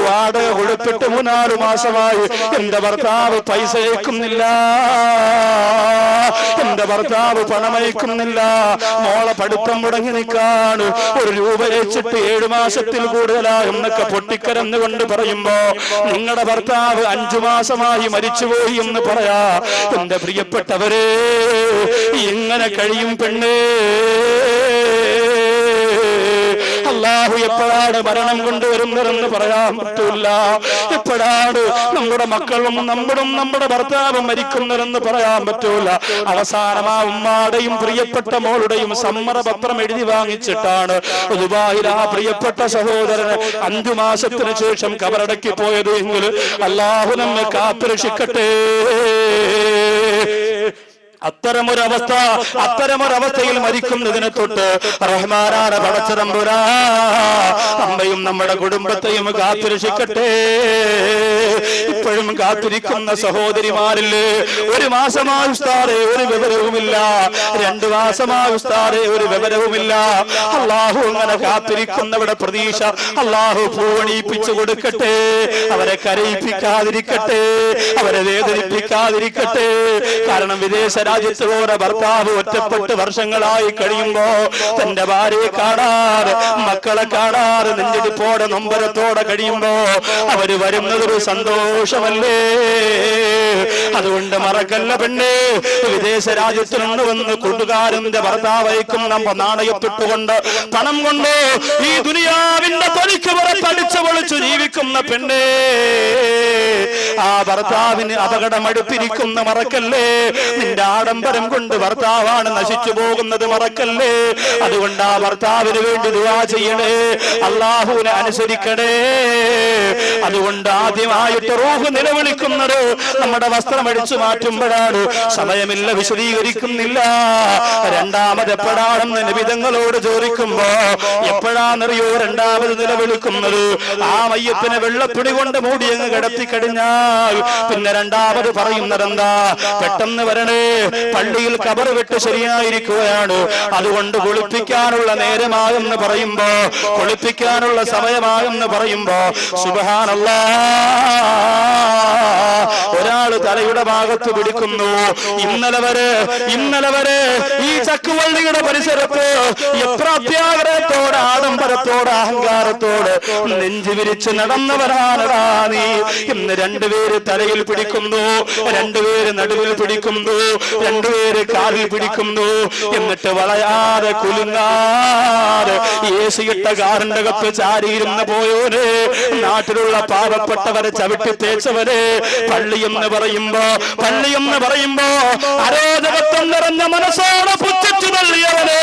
വാടക കൊടുത്തിട്ട് 3-4 മാസമായി എന്റെ ഭർത്താവ് പൈസ അയക്കുന്നില്ല, എന്റെ ഭർത്താവ് പണമയക്കുന്നില്ല, മോളെ പഠിത്തം മുടങ്ങി നിൽക്കാണ്, 1 രൂപ അയച്ചിട്ട് 7 മാസത്തിൽ കൂടുതലാ എന്നൊക്കെ പൊട്ടിക്കരന്നുകൊണ്ട് പറയുമ്പോ, നിങ്ങളുടെ ഭർത്താവ് 5 മാസമായി മരിച്ചുപോയി എന്ന് പറയാ. എന്റെ പ്രിയപ്പെട്ടവരെ, എങ്ങനെ കഴിയും പെണ്ണേ? അല്ലാഹു എപ്പോഴാണ് മരണം കൊണ്ടുവരുന്നതെന്ന് പറയാൻ പറ്റൂല. എപ്പോഴാണ് നമ്മുടെ മക്കളും നമ്മുടെ ഭർത്താവും മരിക്കുന്നതെന്ന് പറയാൻ പറ്റൂല. അവസാനം ആ ഉമ്മാടെയും പ്രിയപ്പെട്ട മോളുടെയും സമ്മതപത്രം എഴുതി വാങ്ങിച്ചിട്ടാണ് ദുബായിൽ ആ പ്രിയപ്പെട്ട സഹോദരന് 5 മാസത്തിന് ശേഷം കബറടക്കി പോയത് എങ്കിൽ അല്ലാഹു നമ്മെ കാത്തുരക്ഷിക്കട്ടെ. അത്തരമൊരവസ്ഥയിൽ മരിക്കുന്നതിനെ തൊട്ട് റഹ്മാനായ പടച്ചതമ്പുരാൻ നമ്മയും നമ്മുടെ കുടുംബത്തെയും കാത്തുരക്ഷിക്കട്ടെ. ഇപ്പോഴും കാത്തിരിക്കുന്ന സഹോദരിമാരില്ലേ, 1 മാസമായി ഉസ്താദേ ഒരു വിവരവുമില്ല, 2 മാസമായി ഉസ്താദേ ഒരു വിവരവുമില്ല. അല്ലാഹു അങ്ങനെ കാത്തിരിക്കുന്നവരുടെ പ്രതീക്ഷ അല്ലാഹു പൂവണിയിപ്പിച്ചു കൊടുക്കട്ടെ. അവരെ കരയിപ്പിക്കാതിരിക്കട്ടെ, അവരെ വേദനിപ്പിക്കാതിരിക്കട്ടെ. കാരണം വിദേശ രാജ്യത്തോടെ ഭർത്താവ് ഒറ്റപ്പെട്ട് വർഷങ്ങളായി കഴിയുമ്പോ തന്റെ ഭാര്യയെ കാണാറ്, മക്കളെ കാണാറ്, നെഞ്ചിടിപ്പോടെ നൊമ്പരത്തോടെ കഴിയുമ്പോ അവര് വരുന്നതൊരു സന്തോഷമല്ലേ? അതുകൊണ്ട് മറക്കല്ല പെണ്ണേ, വിദേശ രാജ്യത്ത് നിന്ന് വന്ന് കൂട്ടുകാരന്റെ ഭർത്താവയ്ക്കും നമ്മ നാണയപ്പെട്ടുകൊണ്ട് പണം കൊണ്ട് ഈ ദുനിയാവിന്റെ തൊലിക്ക് പുറത്തടിച്ചു പൊളിച്ചു ജീവിക്കുന്ന പെണ്ണേ, ആ ഭർത്താവിന് അപകടം അടുത്തിരിക്കുന്ന മറക്കല്ലേ. നിന്റെ ആഡംബരം കൊണ്ട് ഭർത്താവാണ് നശിച്ചു പോകുന്നത് മറക്കല്ലേ. അതുകൊണ്ട് ആ ഭർത്താവിന് വേണ്ടി ദുആ ചെയ്യണേ, അല്ലാഹുവിനെ അനുസരിക്കണേ. അതുകൊണ്ട് ആദ്യമായിട്ട് റൂഹ് നിലവിളിക്കുന്നത് നമ്മുടെ വസ്ത്രം അടിച്ചു മാറ്റുമ്പോഴാണ്. സമയമില്ല, വിശദീകരിക്കുന്നില്ല. രണ്ടാമത് എപ്പോഴാണെന്ന് നബിതങ്ങളോട് ചോദിക്കുമ്പോ എപ്പോഴാണെന്നറിയോ രണ്ടാമത് നിലവിളിക്കുന്നത്? ആ മയ്യത്തിനെ വെള്ളത്തുണി കൊണ്ട് മൂടി അങ്ങ് കിടത്തി കഴിഞ്ഞാൽ പിന്നെ രണ്ടാമത് പറയുന്നതെന്താ? പെട്ടെന്ന് വരണേ, പള്ളിയിൽ ഖബർ വെട്ട് ശരിയായിരിക്കുകയാണ്, അതുകൊണ്ട് കുളിപ്പിക്കാനുള്ള നേരമായെന്ന് പറയുമ്പോ, കുളിപ്പിക്കാനുള്ള സമയമായെന്ന് പറയുമ്പോ സുബ്ഹാനല്ലാഹ്, ഒരാള് തലയുടെ ഭാഗത്ത് പിടിക്കുന്നു. ഇന്നലെ വരെ ഈ ചക്കുവള്ളിയുടെ പരിസരത്ത് എത്ര അത്യാഗ്രഹത്തോടെ, ആഡംബരത്തോടെ, അഹങ്കാരത്തോടെ നെഞ്ചു വിരിച്ച് നടന്നവരാണടാ നീ. ഇന്ന് 2 പേര് തലയിൽ പിടിക്കുന്നു, 2 പേര് നടുവിൽ പിടിക്കുന്നു, 2 പേര് കാലിൽ പിടിക്കുന്നു. എന്നിട്ട് വളയാതെ കുലുങ്ങാതെ ഏസിയിട്ട കാറിന്റെ കപ്പ് ചാരിയിരുന്ന് പോയോനെ, നാട്ടിലുള്ള പാവപ്പെട്ടവരെ ചവിട്ടി തേച്ചവരെ, പള്ളിയെന്ന് പറയുമ്പോ അരോചകത്വം നിറഞ്ഞ മനസ്സോടെ പുച്ഛിച്ചു തള്ളിയവനെ,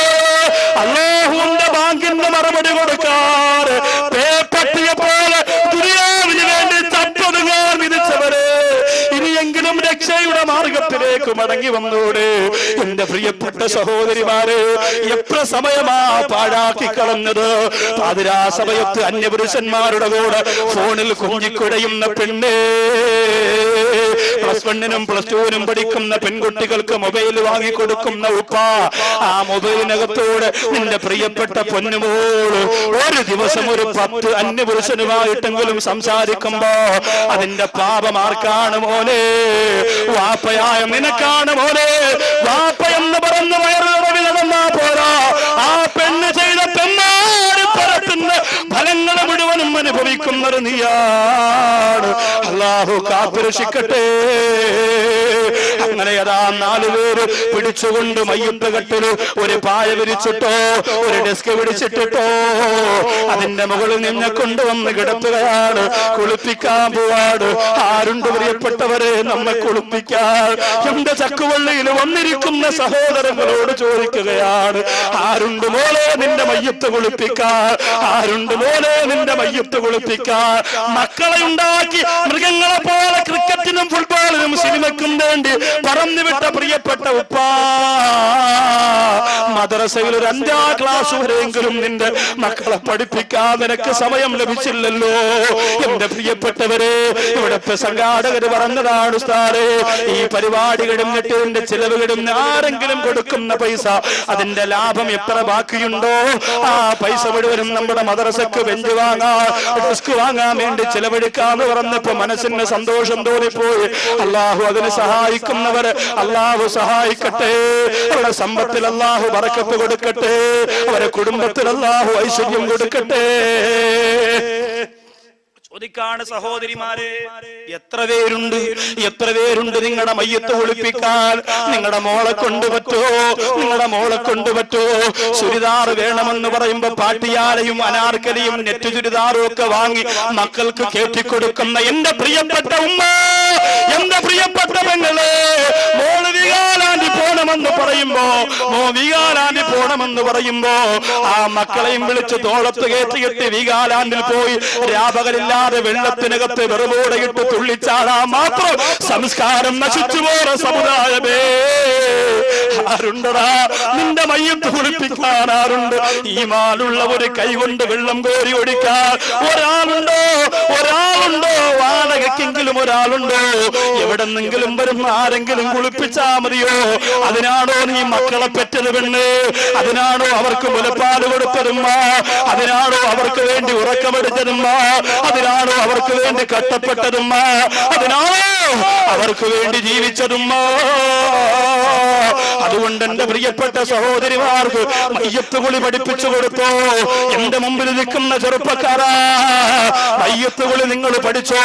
അല്ലാഹുവിന്റെ ബാങ്കിന്റെ മറുപടി കൊടുക്കാറ് പേപ്പട്ടിയെ പോലെ ദുനിയാവിന് വേണ്ടി തട്ടൊതുങ്ങാൻ വിധിച്ചവരെ, ഇനിയെങ്കിലും രക്ഷയുടെ മാർഗത്തിലേക്ക് മടങ്ങി വന്നൂടെ? എന്റെ പ്രിയപ്പെട്ട സഹോദരിമാരെ, എത്ര സമയമാ പാഴാക്കി കളഞ്ഞത്? പാതിരാ സമയത്ത് അന്യപുരുഷന്മാരുടെ കൂടെ ഫോണിൽ കുഞ്ഞിക്കുടയുന്ന പെണ്ണേ, പ്ലസ് 1-നും പ്ലസ് 2-നും പഠിക്കുന്ന പെൺകുട്ടികൾക്ക് മൊബൈൽ വാങ്ങിക്കൊടുക്കുന്ന ഉപ്പ, ആ മൊബൈലിനകത്തോട് നിന്റെ പ്രിയപ്പെട്ട പൊന്നുമോള് ഒരു ദിവസം ഒരു 10 അന്യപുരുഷനുമായിട്ടെങ്കിലും സംസാരിക്കുമ്പോ അതിന്റെ പാപം ആർക്കാണ് മോനെ? വാപ്പയായ നിനക്കാണ് മോനെ. വാപ്പ എന്ന് പറഞ്ഞ വയറുകളവിൽ നടന്നാ പോരാ, ആ പെണ്ണ് ചെയ്ത പെണ്ണാടിപ്പറക്കുന്ന ഫലങ്ങൾ മുഴുവനും അനുഭവിക്കുന്നത് നീയാണ്. അല്ലാഹു കാത്തുരക്ഷിക്കട്ടെ. അങ്ങനെ അതാ 4 പേര് പിടിച്ചുകൊണ്ട് മയ്യത്ത് കെട്ടില് ഒരു പായ വിരിച്ചിട്ടോ ഒരു ഡെസ്ക് പിടിച്ചിട്ടോ അതിന്റെ മുകളിൽ നിന്നെ കൊണ്ടുവന്ന് കിടത്തുകയാണ്. കുളിപ്പിക്കാൻ പോവാട്. ആരുണ്ട് പ്രിയപ്പെട്ടവരെ നമ്മെ കുളിപ്പിക്കാൻ? എന്റെ ചക്കുവള്ളിയിൽ വന്നിരിക്കുന്ന സഹോദരങ്ങളോട് ചോദിക്കുകയാണ്, ആരുണ്ട് മോളെ നിന്റെ മയ്യത്ത് കുളിപ്പിക്കാൻ? ആരുണ്ട് മോളെ നിന്റെ മയ്യത്ത് കുളിപ്പിക്കാൻ? മക്കളെ ഉണ്ടാക്കി മൃഗങ്ങളെ പോലെ ക്രിക്കറ്റിനും ഫുട്ബോളിനും സിനിമയ്ക്കും വേണ്ടി പറന്നുവിട്ട പ്രിയപ്പെട്ട ഉപ്പ, മദ്രസയിൽ ഒരു 5ാം ക്ലാസ് വരെയെങ്കിലും നിന്റെ മക്കളെ പഠിപ്പിക്കാൻ നിനക്ക് സമയം ലഭിച്ചില്ലല്ലോ. എന്റെ പ്രിയപ്പെട്ടവരെ, ഇവിടുത്തെ സംഘാടകര് പറഞ്ഞതാണ്, ഉസ്താദേ, ഈ പരിപാടികളും നെറ്റിന്റെ ചിലവുകളും ആരെങ്കിലും കൊടുക്കുന്ന പൈസ അതിന്റെ ലാഭം എത്ര ബാക്കിയുണ്ടോ ആ പൈസ മുഴുവനും നമ്മുടെ മദ്രസക്ക് ബെഞ്ച് വാങ്ങാൻ ഡെസ്ക് വാങ്ങാൻ വേണ്ടി ചിലവെടുക്കാന്ന് പറഞ്ഞപ്പോ മനസ്സിന് സന്തോഷം തോന്നിപ്പോയി. അള്ളാഹു അതിന് സഹായിക്കുന്നവര് അള്ളാഹു സഹായിക്കട്ടെ. അവരുടെ സമ്പത്തിൽ അള്ളാഹു ബറക്കത്ത് കൊടുക്കട്ടെ. അവരുടെ കുടുംബത്തിൽ അള്ളാഹു ഐശ്വര്യം കൊടുക്കട്ടെ. ചോദിക്കാണ് സഹോദരിമാരെ, എത്ര പേരുണ്ട് നിങ്ങളുടെ മയ്യത്ത് ഒളിപ്പിക്കാൻ? നിങ്ങളുടെ മോളെ കൊണ്ട് പറ്റുമോ? നിങ്ങളുടെ മോളെ കൊണ്ട് പറ്റുമോ? ചുരിദാർ വേണമെന്ന് പറയുമ്പോ പാട്ടിയാലയും അനാർക്കലിയും നെറ്റ് ചുരിദാറും ഒക്കെ വാങ്ങി മക്കൾക്ക് കേട്ടിക്കൊടുക്കുന്ന എന്റെ പ്രിയപ്പെട്ട ഉമ്മ, എന്റെ പ്രിയപ്പെട്ട പെങ്ങളെ, മോള് വികാലാന്റി പോണമെന്ന് പറയുമ്പോ ആ മക്കളെയും വിളിച്ച് തോളത്ത് കയറ്റിയിട്ട് വികാലാന്റിൽ പോയി രാപകലില്ലാതെ വെള്ളത്തിനകത്ത് വെറുപോടെയിട്ട് തുള്ളിച്ചാടാ മാത്രം സംസ്കാരം നശിച്ചു പോയ സമുദായമേ, ആരുണ്ടടാ നിന്റെ മയ്യത്ത് കുളിപ്പിക്കാൻ? ആരുണ്ട്? ഈമാനുള്ള ഒരു കൈ കൊണ്ട് വെള്ളം കോരി ഒടിക്കാൻ ഒരാളുണ്ടോ? വാടകയ്ക്കെങ്കിലും ഒരാളുണ്ടോ? എവിടെന്നെങ്കിലും വരുന്ന ആരെങ്കിലും കുളിപ്പിച്ചാ മതിയോ? അതിനാണോ നീ മക്കളെ പെറ്റത് പെണ്ണ്? അതിനാണോ അവർക്ക് മുലപ്പാല് കൊടുത്തതുമ്മ? അതിനാണോ അവർക്ക് വേണ്ടി ഉറക്കമെടുത്തതുമ്മ? അതിനാണോ അവർക്ക് വേണ്ടി കഷ്ടപ്പെട്ടതുമ്മ? അതിനാണോ അവർക്ക് വേണ്ടി ജീവിച്ചതുമ്മ? അതുകൊണ്ട് എന്റെ പ്രിയപ്പെട്ട സഹോദരിമാർക്ക് മയ്യത്ത് കുളി പഠിപ്പിച്ചു കൊടുത്തോ? എന്റെ മുമ്പിൽ നിൽക്കുന്ന ചെറുപ്പക്കാരാ, മയ്യത്ത് കുളി നിങ്ങൾ പഠിച്ചോ?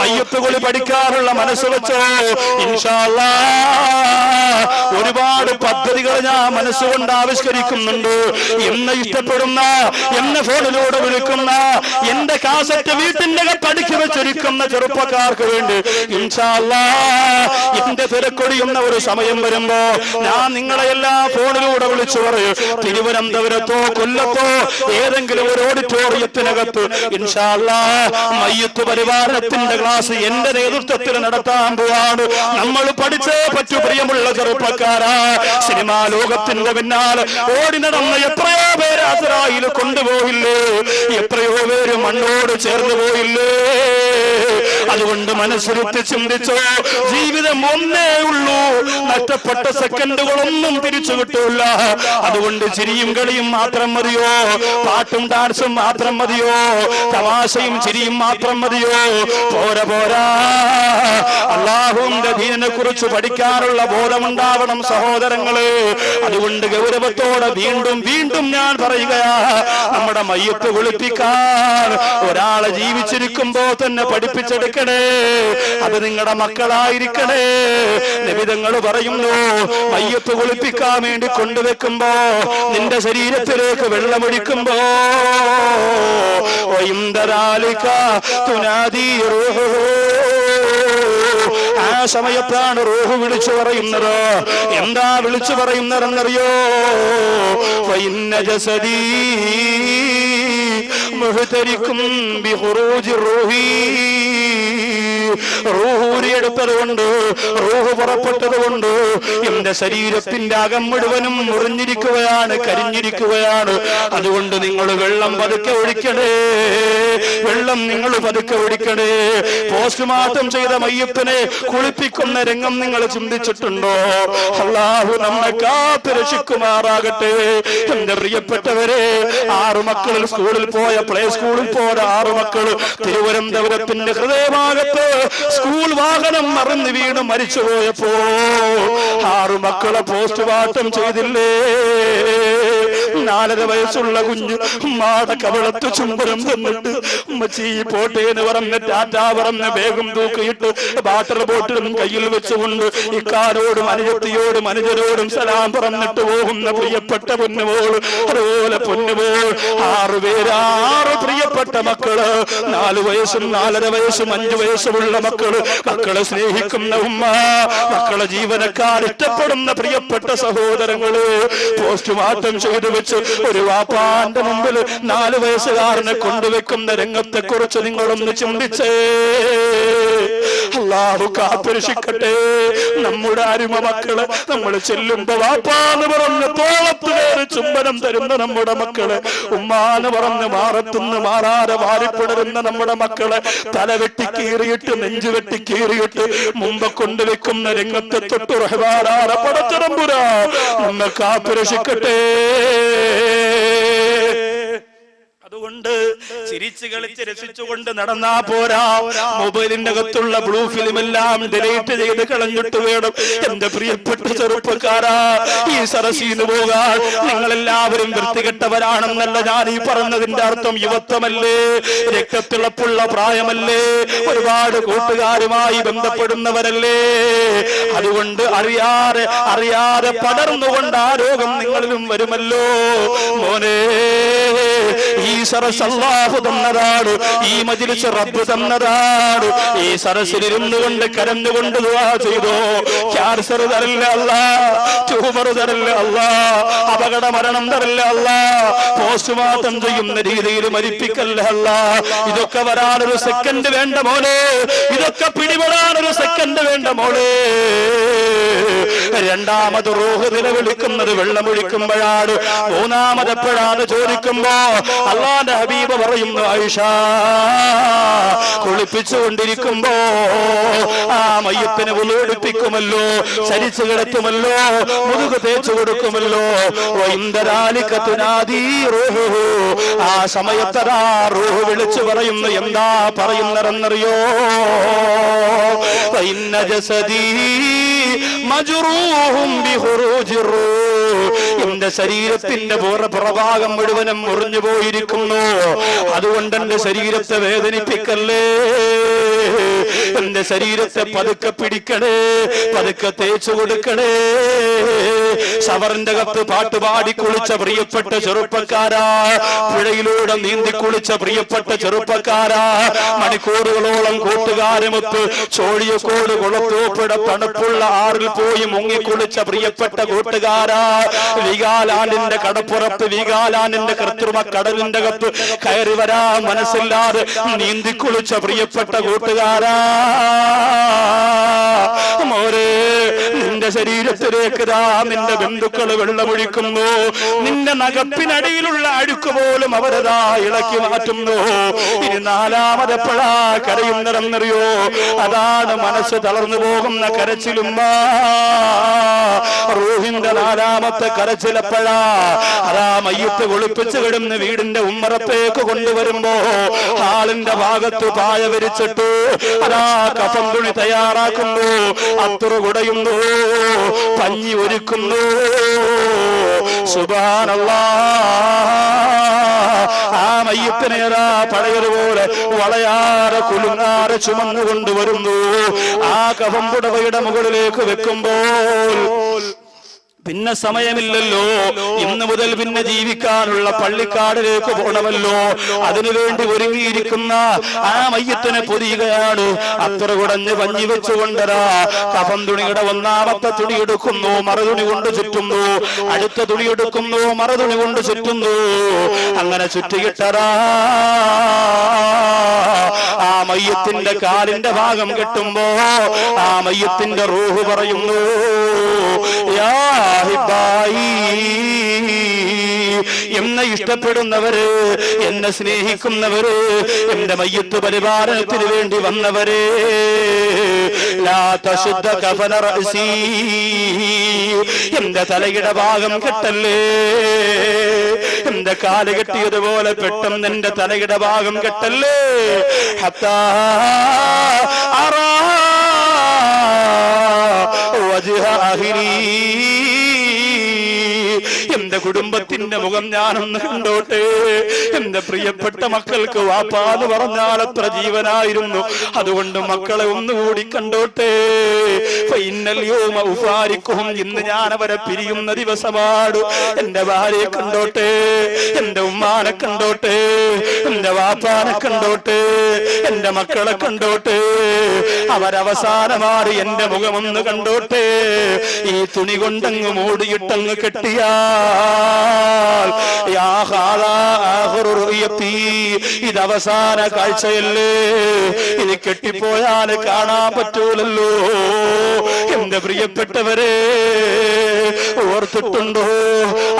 മയ്യത്ത് കുളി പഠിക്കാറുള്ള മനസ്സ് വെച്ചോ? ഇൻഷാ അല്ലാഹ് ഒരുപാട് പദ്ധതികൾ ഞാൻ മനസ്സുകൊണ്ട് ആവിഷ്കരിക്കുന്നുണ്ട്. എന്നെ ഇഷ്ടപ്പെടുന്ന, എന്നെ ഫോണിലൂടെ വിളിക്കുന്ന, എന്റെ കാസറ്റ് വീട്ടിന്റെ അടുക്കി വെച്ചൊരുക്കുന്ന ചെറുപ്പക്കാർക്ക് വേണ്ടി ഇൻഷാ അല്ലാഹ് എന്റെ തിരക്കൊടിയുന്ന ഒരു സമയം വരുമ്പോ ഞാൻ നിങ്ങളെല്ലാം ഫോണിലൂടെ വിളിച്ചു പറയും. തിരുവനന്തപുരത്തോ കൊല്ലത്തോ ഏതെങ്കിലും ഒരു ഓഡിറ്റോറിയത്തിനകത്ത് ഇൻഷാ അല്ലാഹ് മയ്യത്ത് പരിവാരത്തിന്റെ ക്ലാസ് എന്റെ നേതൃത്വത്തിൽ നടത്താൻ പോവാണ്. നമ്മൾ പഠിച്ചേ പറ്റൂ പ്രിയമുള്ള ചെറുപ്പക്കാരാ. സിനിമാ ലോകത്തിന്റെ പിന്നാലെ ഓടി നടന്ന എത്രയോ പേര് അസ്രായിൽ കൊണ്ടുപോയില്ലേ? എത്രയോ പേര് മണ്ണോട് ചേർന്ന് പോയില്ലേ? അതുകൊണ്ട് മനസ്സിരുത്തി ചിന്തിച്ചോ, ജീവിതം ഒന്നേ ഉള്ളൂ. നഷ്ടപ്പെട്ട സെക്കൻഡുകളൊന്നും തിരിച്ചു കിട്ടൂല. അതുകൊണ്ട് ചിരിയും കളിയും മാത്രം മതിയോ? പാട്ടും ഡാൻസും മാത്രം മതിയോ? തമാശയും ചിരിയും മാത്രം മതിയോ? പോരാ, അല്ലാഹുവിന്റെ ദീനിനെ കുറിച്ച് പഠിക്കാനുള്ള ബോധമുണ്ടാവണം സഹോദരങ്ങളെ. അതുകൊണ്ട് ഗൗരവത്തോടെ വീണ്ടും ഞാൻ പറയുകയാ, നമ്മുടെ മയ്യത്ത് കുളിപ്പിക്കാൻ ഒരാളെ ജീവിച്ചിരിക്കുമ്പോ തന്നെ പഠിപ്പിച്ചെടുക്കണേ. അത് നിങ്ങളുടെ മക്കളായിരിക്കണേ. നബിതങ്ങൾ പറയുന്നു, മയ്യത്ത് കുളിപ്പിക്കാൻ വേണ്ടി കൊണ്ടുവെക്കുമ്പോ നിന്റെ ശരീരത്തിലേക്ക് വെള്ളമൊഴിക്കുമ്പോ ആ സമയത്താണ് റൂഹ് വിളിച്ചു പറയുന്നത്. എന്താ വിളിച്ചു പറയുന്നതെന്നറിയോ? ജസദീ മുഹ്തരിക്കും ബിഖുറൂജി റൂഹി, റൂഹൂരിയെടുത്തത് കൊണ്ട്, റൂഹ് പുറപ്പെട്ടത് കൊണ്ട് എന്റെ ശരീരത്തിന്റെ അകം മുഴുവനും മുറിഞ്ഞിരിക്കുകയാണ്, കരിഞ്ഞിരിക്കുകയാണ്. അതുകൊണ്ട് നിങ്ങൾ വെള്ളം പതുക്കെ ഒഴിക്കണേ, വെള്ളം നിങ്ങൾ പതുക്കെ ഒഴിക്കണേ. പോസ്റ്റ്മോർട്ടം ചെയ്ത മയ്യത്തിനെ കുളിപ്പിക്കുന്ന രംഗം നിങ്ങൾ ചിന്തിച്ചിട്ടുണ്ടോ? അല്ലാഹു നമ്മെ കാത്ത് രക്ഷിക്കുമാറാകട്ടെ. എന്റെ പ്രിയപ്പെട്ടവരെ, 6 മക്കൾ സ്കൂളിൽ പോയ, പ്ലേ സ്കൂളിൽ പോയ 6 മക്കൾ തിരുവനന്തപുരത്തിന്റെ ഹൃദയഭാഗത്ത് സ്കൂൾ വാഹനം മറിഞ്ഞ് വീണ് മരിച്ചു പോയപ്പോ 6 മക്കളെ പോസ്റ്റ്മോർട്ടം ചെയ്തില്ലേ? 4.5 വയസ്സുള്ള കുഞ്ഞ് ഉമ്മാടെ കവളത്ത് ചുംബനം തന്നിട്ട് ഉമ്മച്ചി പോട്ടെ എന്ന് പറഞ്ഞ് ടാറ്റാ പറഞ്ഞ് വേഗം തൂക്കിയിട്ട് വാട്ടർ ബോട്ടിലും കയ്യിൽ വെച്ചുകൊണ്ട് ഇക്കാരോടും അനുജത്തിയോടും അനുജരോടും സലാം പറഞ്ഞിട്ട് പോകുന്ന പ്രിയപ്പെട്ട പൊന്നുമോൾ, അതുപോലെ പൊന്നുമോൾ 6 പേര്, 6 പ്രിയപ്പെട്ട മക്കള്, 4 വയസ്സും 4.5 വയസ്സും 5 വയസ്സുമുള്ള മക്കള്, മക്കളെ സ്നേഹിക്കുന്ന ഉമ്മ, മക്കളെ ജീവനക്കാർ ഇഷ്ടപ്പെടുന്ന പ്രിയപ്പെട്ട സഹോദരങ്ങള് പോസ്റ്റ്മോർട്ടം ചെയ്തു വെച്ച് ഒരു വാപ്പാന്റെ മുമ്പിൽ 4 വയസ്സുകാരനെ കൊണ്ടുവെക്കുന്ന രംഗത്തെ കുറിച്ച് നിങ്ങളൊന്ന് ചിന്തിച്ചേ. അല്ലാഹു കാത്തുരക്ഷിക്കട്ടെ. നമ്മുടെ അരുമ മക്കളെ നമ്മൾ ചെല്ലുമ്പോ വാപ്പാന്ന് പറഞ്ഞ് തോളത്ത് കയറി ചുംബനം തരുന്ന നമ്മുടെ മക്കളെ, ഉമ്മാന്ന് പറഞ്ഞ് മാറത്തുനിന്ന് മാറാതെ വാരിപ്പിടരുന്ന നമ്മുടെ മക്കളെ തല വെട്ടി കീറിയിട്ട് നെഞ്ചു വെട്ടി കീറിയിട്ട് മുമ്പ് കൊണ്ടുവെക്കുന്ന രംഗത്തെ തൊട്ട് റഹ്മാനായ പടച്ചതമ്പുരാ നമ്മെ കാത്തുരക്ഷിക്കട്ടെ. അതുകൊണ്ട് ചിരിച്ചു കളിച്ച് രസിച്ചുകൊണ്ട് നടന്നാ പോരാ. മൊബൈലിന്റെ അകത്തുള്ള ബ്ലൂ ഫിലിം എല്ലാം ഡിലീറ്റ് ചെയ്ത് കളഞ്ഞിട്ട് വേണം എന്റെ പ്രിയപ്പെട്ട ചെറുപ്പക്കാരാ ഈ സരസീന്ന് പോകാൻ. നിങ്ങളെല്ലാവരും വൃത്തികെട്ടവരാണെന്നല്ല ഞാൻ ഈ പറഞ്ഞതിന്റെ അർത്ഥം. യുവത്വമല്ലേ, രക്തത്തിളപ്പുള്ള പ്രായമല്ലേ, ഒരുപാട് കൂട്ടുകാരുമായി ബന്ധപ്പെടുന്നവരല്ലേ. അതുകൊണ്ട് അറിയാതെ പടർന്നുകൊണ്ട് ആ രോഗം നിങ്ങളിലും വരുമല്ലോ. മോനെ, ഈ സരസ് അല്ലാഹു തന്നതാണ്, ഈ മജ്‌ലിസ് റബ്ബ് തന്നതാണ്. ഈ സരസിലിരുന്നു കൊണ്ട് കരഞ്ഞുകൊണ്ട് ദുആ ചെയ്തോ. ക്യാൻസർ തരില്ല അല്ലാ, ട്യൂമർ തരില്ല അല്ലാ, അപകട മരണം തരില്ല അല്ലാ, പോസ്റ്റ്മോർട്ടം ചെയ്യുന്ന രീതിയിൽ മരിപ്പിക്കല്ല അല്ലാ. ഇതൊക്കെ വരാനൊരു സെക്കൻഡ് വേണ്ട മോനെ, ഇതൊക്കെ പിടിപെടാനൊരു സെക്കൻഡ് വേണ്ട മോളെ. രണ്ടാമത് റൂഹ് നിലവിളിക്കുന്നത് വെള്ളമൊഴിക്കുമ്പോഴാണ്. മൂന്നാമത് എപ്പോഴാണ് ചോദിക്കുമ്പോ അല്ലാഹുവിന്റെ ഹബീബ് പറയുന്നു, ആയിഷ കുളിപ്പിച്ചുകൊണ്ടിരിക്കുമ്പോ ആ മയ്യത്തിനെ ഉളവെടുപ്പിക്കുമല്ലോ, ചരിച്ചു കിടത്തുമല്ലോ, മുതുക് തേച്ചു കൊടുക്കുമല്ലോ. ആ സമയത്തതാ റൂഹ് വിളിച്ചു പറയുന്നു. എന്താ പറയുന്നതെന്നറിയോ? ഇന്ന ജസദീ മജ്റൂഹും ബിഖുറൂജി റൂഹ്, എന്റെ ശരീരത്തിന്റെ പുറഭാഗം മുഴുവനും മുറിഞ്ഞു പോയിരിക്കുന്നു. അതുകൊണ്ട് എന്റെ ശരീരത്തെ വേദനിപ്പിക്കല്ലേ, എന്റെ ശരീരത്തെ പതുക്കെ പിടിക്കണേ, പതുക്കെ തേച്ചു കൊടുക്കണേ. ഷവറിന്റെ കത്ത് പാട്ടുപാടി കുളിച്ച പ്രിയപ്പെട്ട ചെറുപ്പക്കാരാ, പുഴയിലൂടെ നീന്തി കുളിച്ച പ്രിയപ്പെട്ട ചെറുപ്പക്കാരാ, മണിക്കൂറുകളോളം കൂട്ടുകാരുമൊത്ത് ചോഴിയക്കോട് കുളത്തൂപ്പുഴ തണുപ്പുള്ള ആറിൽ പോയി മുങ്ങിക്കുളിച്ച പ്രിയപ്പെട്ട കൂട്ടുകാരാ, വീഗാലാൻഡിന്റെ കടപ്പുറത്ത് വീഗാലാൻഡിന്റെ കൃത്രിമ കടലിന്റെ കത്ത് കയറി വരാൻ മനസ്സില്ലാതെ നീന്തിക്കുളിച്ച പ്രിയപ്പെട്ട കൂട്ടുകാരാ, മോരെ നിന്റെ ശരീരത്തിലേക്ക് നിന്റെ ബന്ധുക്കൾ വെള്ളമൊഴിക്കുന്നു. നിന്റെ നഖപ്പിനടിയിലുള്ള അഴുക്ക് പോലും അവരതാ ഇളക്കി മാറ്റുന്നു. ഇനി 4മതെപ്പോഴാ കരയുന്നതെന്നറിയോ? അതാണ് മനസ്സ് തളർന്നു പോകുന്ന കരച്ചിലും. റൂഹിന്റെ 4മത്തെ കരച്ചിലെപ്പോഴാ? അതാ മയ്യത്ത് കുളിപ്പിച്ച് കിടന്ന് വീടിന്റെ ഉമ്മറത്തേക്ക് കൊണ്ടുവരുമ്പോ ഹാളിന്റെ ഭാഗത്ത് പായ വിരിച്ചിട്ട് അതാ കഫൻ തുണി തയ്യാറാക്കുന്നു, അത്തുറു കുടയുന്നു, പഞ്ഞി ഒരുക്കുന്നു. സുബ്ഹാനല്ലാഹ്, ആ മയ്യത്തിനെ പഴയതുപോലെ വളയാറെ കുലുങ്ങാറെ ചുമന്നു കൊണ്ടുവരുന്നു. ആ കഫൻ പുടവയുടെ മുകളിലേക്ക് വെക്കുമ്പോൾ പിന്നെ സമയമില്ലല്ലോ. ഇന്ന് മുതൽ പിന്നെ ജീവിക്കാനുള്ള പള്ളിക്കാടിലേക്ക് പോകണമല്ലോ. അതിനുവേണ്ടി ഒരുങ്ങിയിരിക്കുന്ന ആ മയ്യത്തിനെ പൊതിയുകയാണ്. അത്ര കുടഞ്ഞ് പഞ്ഞി വെച്ചുകൊണ്ടരാ കഫൻ തുണിയുടെ ഒന്നാമത്തെ തുണി എടുക്കുന്നു, മറുതുണി കൊണ്ട് ചുറ്റുന്നു. അടുത്ത തുണി എടുക്കുന്നു, മറുതുണി കൊണ്ട് ചുറ്റുന്നു. അങ്ങനെ ചുറ്റിയിട്ടരാ ആ മയ്യത്തിന്റെ കാലിന്റെ ഭാഗം കെട്ടുമ്പോ ആ മയ്യത്തിന്റെ റൂഹ് പറയുന്നു, യാ ഹിബായി, എന്നെ ഇഷ്ടപ്പെടുന്നവര്, എന്നെ സ്നേഹിക്കുന്നവര്, എന്റെ മയ്യത്ത് പരിപാലനത്തിന് വേണ്ടി വന്നവര്, ലാ തശുദ്ധ കഫന റഅസി, എന്റെ തലയുടെ ഭാഗം കെട്ടല്ലേ. എന്റെ കാല് കെട്ടിയതുപോലെ പെട്ടെന്ന് എന്റെ തലയുടെ ഭാഗം കെട്ടല്ലേ. ഹത്താ അറാ വജ്ഹ അഹ്ലി, എന്റെ കുടുംബത്തിന്റെ മുഖം ഞാനൊന്ന് കണ്ടോട്ടെ. എന്റെ പ്രിയപ്പെട്ട മക്കൾക്ക് വാപ്പാന്ന് പറഞ്ഞാൽ അത്ര ജീവനായിരുന്നു. അതുകൊണ്ട് മക്കളെ ഒന്നുകൂടി കണ്ടോട്ടെ. ഇന്ന് ഞാൻ അവരെ പിരിയുന്ന ദിവസമാണ്. എന്റെ ഭാര്യയെ കണ്ടോട്ടെ, എന്റെ ഉമ്മാനെ കണ്ടോട്ടെ, എന്റെ വാപ്പാനെ കണ്ടോട്ടെ, എന്റെ മക്കളെ കണ്ടോട്ടെ. അവരവസാനമാണ് എന്റെ മുഖമൊന്ന് കണ്ടോട്ടെ. ഈ തുണി കൊണ്ടങ്ങ് മൂടിയിട്ടങ്ങ് കെട്ടിയാ ഇത് അവസാന കാഴ്ചയല്ലേ. ഇത് കെട്ടിപ്പോയാൽ കാണാൻ പറ്റൂലല്ലോ. എന്റെ പ്രിയപ്പെട്ടവരെ, ഓർത്തിട്ടുണ്ടോ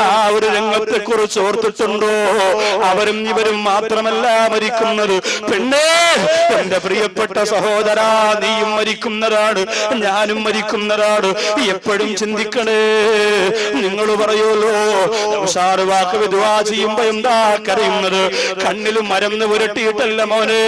ആ ഒരു രംഗത്തെ കുറിച്ച്? ഓർത്തിട്ടുണ്ടോ? അവരും ഇവരും മാത്രമല്ല മരിക്കുന്നത്. പെണ്ണേ, എന്റെ പ്രിയപ്പെട്ട സഹോദരാ, നീയും മരിക്കുന്നതാണ്, ഞാനും മരിക്കുന്നതാണ്. എപ്പോഴും ചിന്തിക്കണേ. നിങ്ങൾ പറയുമല്ലോ വാക്ക് വിദ്വാ ചെയ്യുമ്പോ എന്താ കരയുന്നത്? കണ്ണിലും മരന്ന് പുരട്ടിയിട്ടല്ല മോനെ.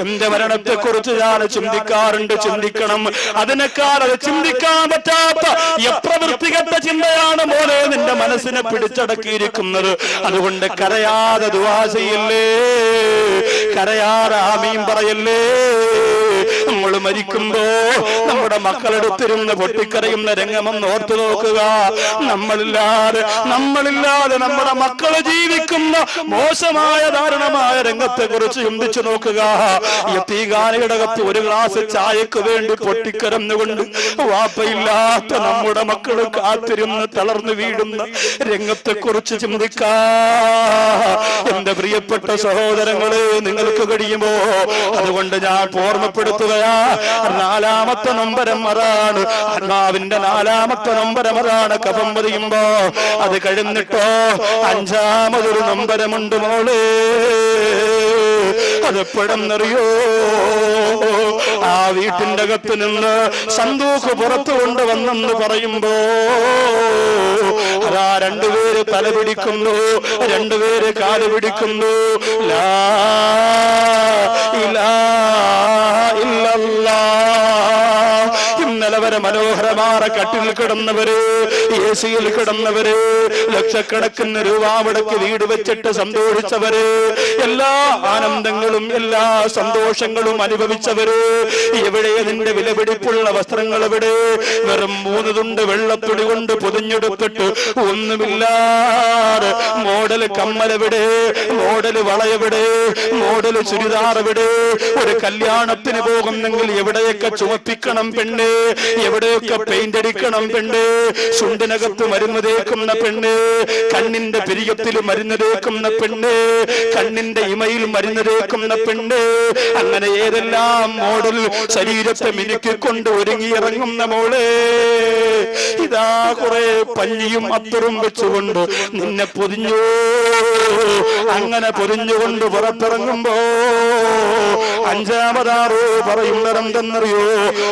എന്റെ മരണത്തെ കുറിച്ച് ഞാൻ ചിന്തിക്കാറുണ്ട്. ചിന്തിക്കണം. അതിനേക്കാൾ അത് ചിന്തിക്കാൻ പറ്റാത്ത എപ്രവൃത്തികെട്ട ചിന്തയാണ് മോനെ നിന്റെ മനസ്സിനെ പിടിച്ചടക്കിയിരിക്കുന്നത്. അതുകൊണ്ട് കരയാതെ ദുആ ചെയ്യല്ലേ, കരയാതെ ആമീൻ പറയല്ലേ. നമ്മൾ മരിക്കുമ്പോ നമ്മുടെ മക്കളെടുത്തിരുന്ന് പൊട്ടിക്കരയുന്ന രംഗമൊന്ന് ഓർത്തു നോക്കുക. നമ്മളില്ലാതെ നമ്മുടെ മക്കള് ജീവിക്കുന്ന മോശമായ ദാരുണമായ രംഗത്തെ കുറിച്ച് ചിന്തിച്ചു നോക്കുക. യതീഖാനയുടെ അകത്ത് ഒരു ഗ്ലാസ് ചായക്ക് വേണ്ടി പൊട്ടിക്കരന്നുകൊണ്ട് വാപ്പയില്ലാത്ത നമ്മുടെ മക്കള് കാത്തിരുന്ന് തളർന്നു വീഴുന്ന രംഗത്തെ കുറിച്ച് ചിന്തിക്കാ. എന്റെ പ്രിയപ്പെട്ട സഹോദരങ്ങളെ, നിങ്ങൾക്ക് കഴിയുമോ? അതുകൊണ്ട് ഞാൻ ഓർമ്മപ്പെടുത്തുകയാ. 4ാമത്തെ നൊമ്പരം അതാണ്. ആത്മാവിന്റെ 4ാമത്തെ നൊമ്പരം അതാണ്. കഫം പൊതിയുമ്പോ അത് കഴിഞ്ഞിട്ടോ 5ാമതൊരു നൊമ്പരമുണ്ട് മോളെ. അതെപ്പോഴെന്നറിയോ? ആ വീട്ടിന്റെ അകത്ത് നിന്ന് സന്തൂക്ക് പുറത്തു കൊണ്ടുവന്നെന്ന് പറയുമ്പോ അതാ 2 പേര് തല പിടിക്കുന്നു, 2 പേര് കാല് പിടിക്കുന്നു. ലാ ഇലാഹ ഇല്ലല്ലാഹ്. ഇന്നലെ വരെ മനോഹരമായ കട്ടിൽ കിടന്നവര്, എസിയിൽ കിടന്നവര്, ലക്ഷക്കണക്കിന് രൂപ മുടക്കി വീട് വെച്ചിട്ട് സന്തോഷിച്ചവര്, എല്ലാ ആനന്ദങ്ങളും എല്ലാ സന്തോഷങ്ങളും അനുഭവിച്ചവര്, എവിടെ നിന്റെ വിലപിടിപ്പുള്ള വസ്ത്രങ്ങൾ എവിടെ? വെറും 3 തുണ്ട് വെള്ളത്തുണി കൊണ്ട് പൊതിഞ്ഞെടുത്തിട്ട് ഒന്നുമില്ലാതെ മോഡൽ കമ്മലെവിടെ? മോഡൽ വളയെവിടെ? മോഡൽ ചുരിദാർ എവിടെ? ഒരു കല്യാണത്തിന് പോകുന്നെങ്കിൽ എവിടെയൊക്കെ ചുമപ്പിക്കണം പെണ്ണ്, എവിടെയൊക്കെ പെയിന്റ് അടിക്കണം പെണ്ണ്, ചുണ്ടിനകത്ത് മരുന്ന് തേക്കുന്ന പെണ്ണ്, കണ്ണിന്റെ പിരിയത്തിൽ മരുന്ന് തേക്കുന്ന പെണ്ണ്, കണ്ണിന്റെ ഇമയിൽ മരുന്ന് തേക്കുന്ന പെണ്ണ്, അങ്ങനെ ഏതെല്ലാം മോഡൽ ശരീരത്തെ മിനുക്കിക്കൊണ്ട് ഒരുങ്ങിയിറങ്ങുന്ന മോളെ. ഇതാ കുറെ പഞ്ഞിയും അത്തറും വെച്ചുകൊണ്ട് നിന്നെ പൊതിഞ്ഞു. അങ്ങനെ പൊതിഞ്ഞുകൊണ്ട് പുറത്തിറങ്ങുമ്പോ 5ാമതാറോ പറയുന്നതെന്തെന്നറിയോ?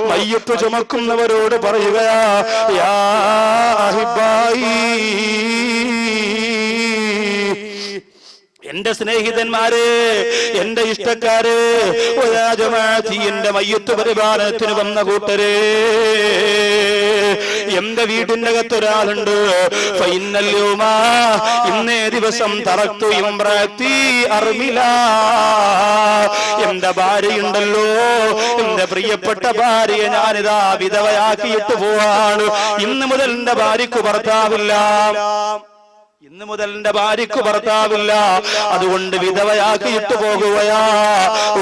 മയ്യത്ത് ചുമക്കുന്നവരോട് പറയുകയാ, യാ അഹിബായി, എന്റെ സ്നേഹിതന്മാരെ, എന്റെ ഇഷ്ടക്കാരെ, എന്റെ മയ്യത്ത് പരിപാലനത്തിന് വന്ന കൂട്ടരെ, എന്റെ വീടിന്റെ അകത്ത് ഒരാളുണ്ട്. ഇന്നേ ദിവസം തറക്തു ഇംറത്തി അർമില, എന്റെ ഭാര്യയുണ്ടല്ലോ, എന്റെ പ്രിയപ്പെട്ട ഭാര്യയെ ഞാനിതാ വിധവയാക്കിയിട്ട് പോവാണ്. ഇന്ന് മുതൽ എന്റെ ഭാര്യക്ക് ഭർത്താവില്ല, ഇന്ന് മുതൽ എന്റെ ഭാര്യക്ക് ഭർത്താവില്ല, അതുകൊണ്ട് വിധവയാക്കിയിട്ട് പോകുകയാ.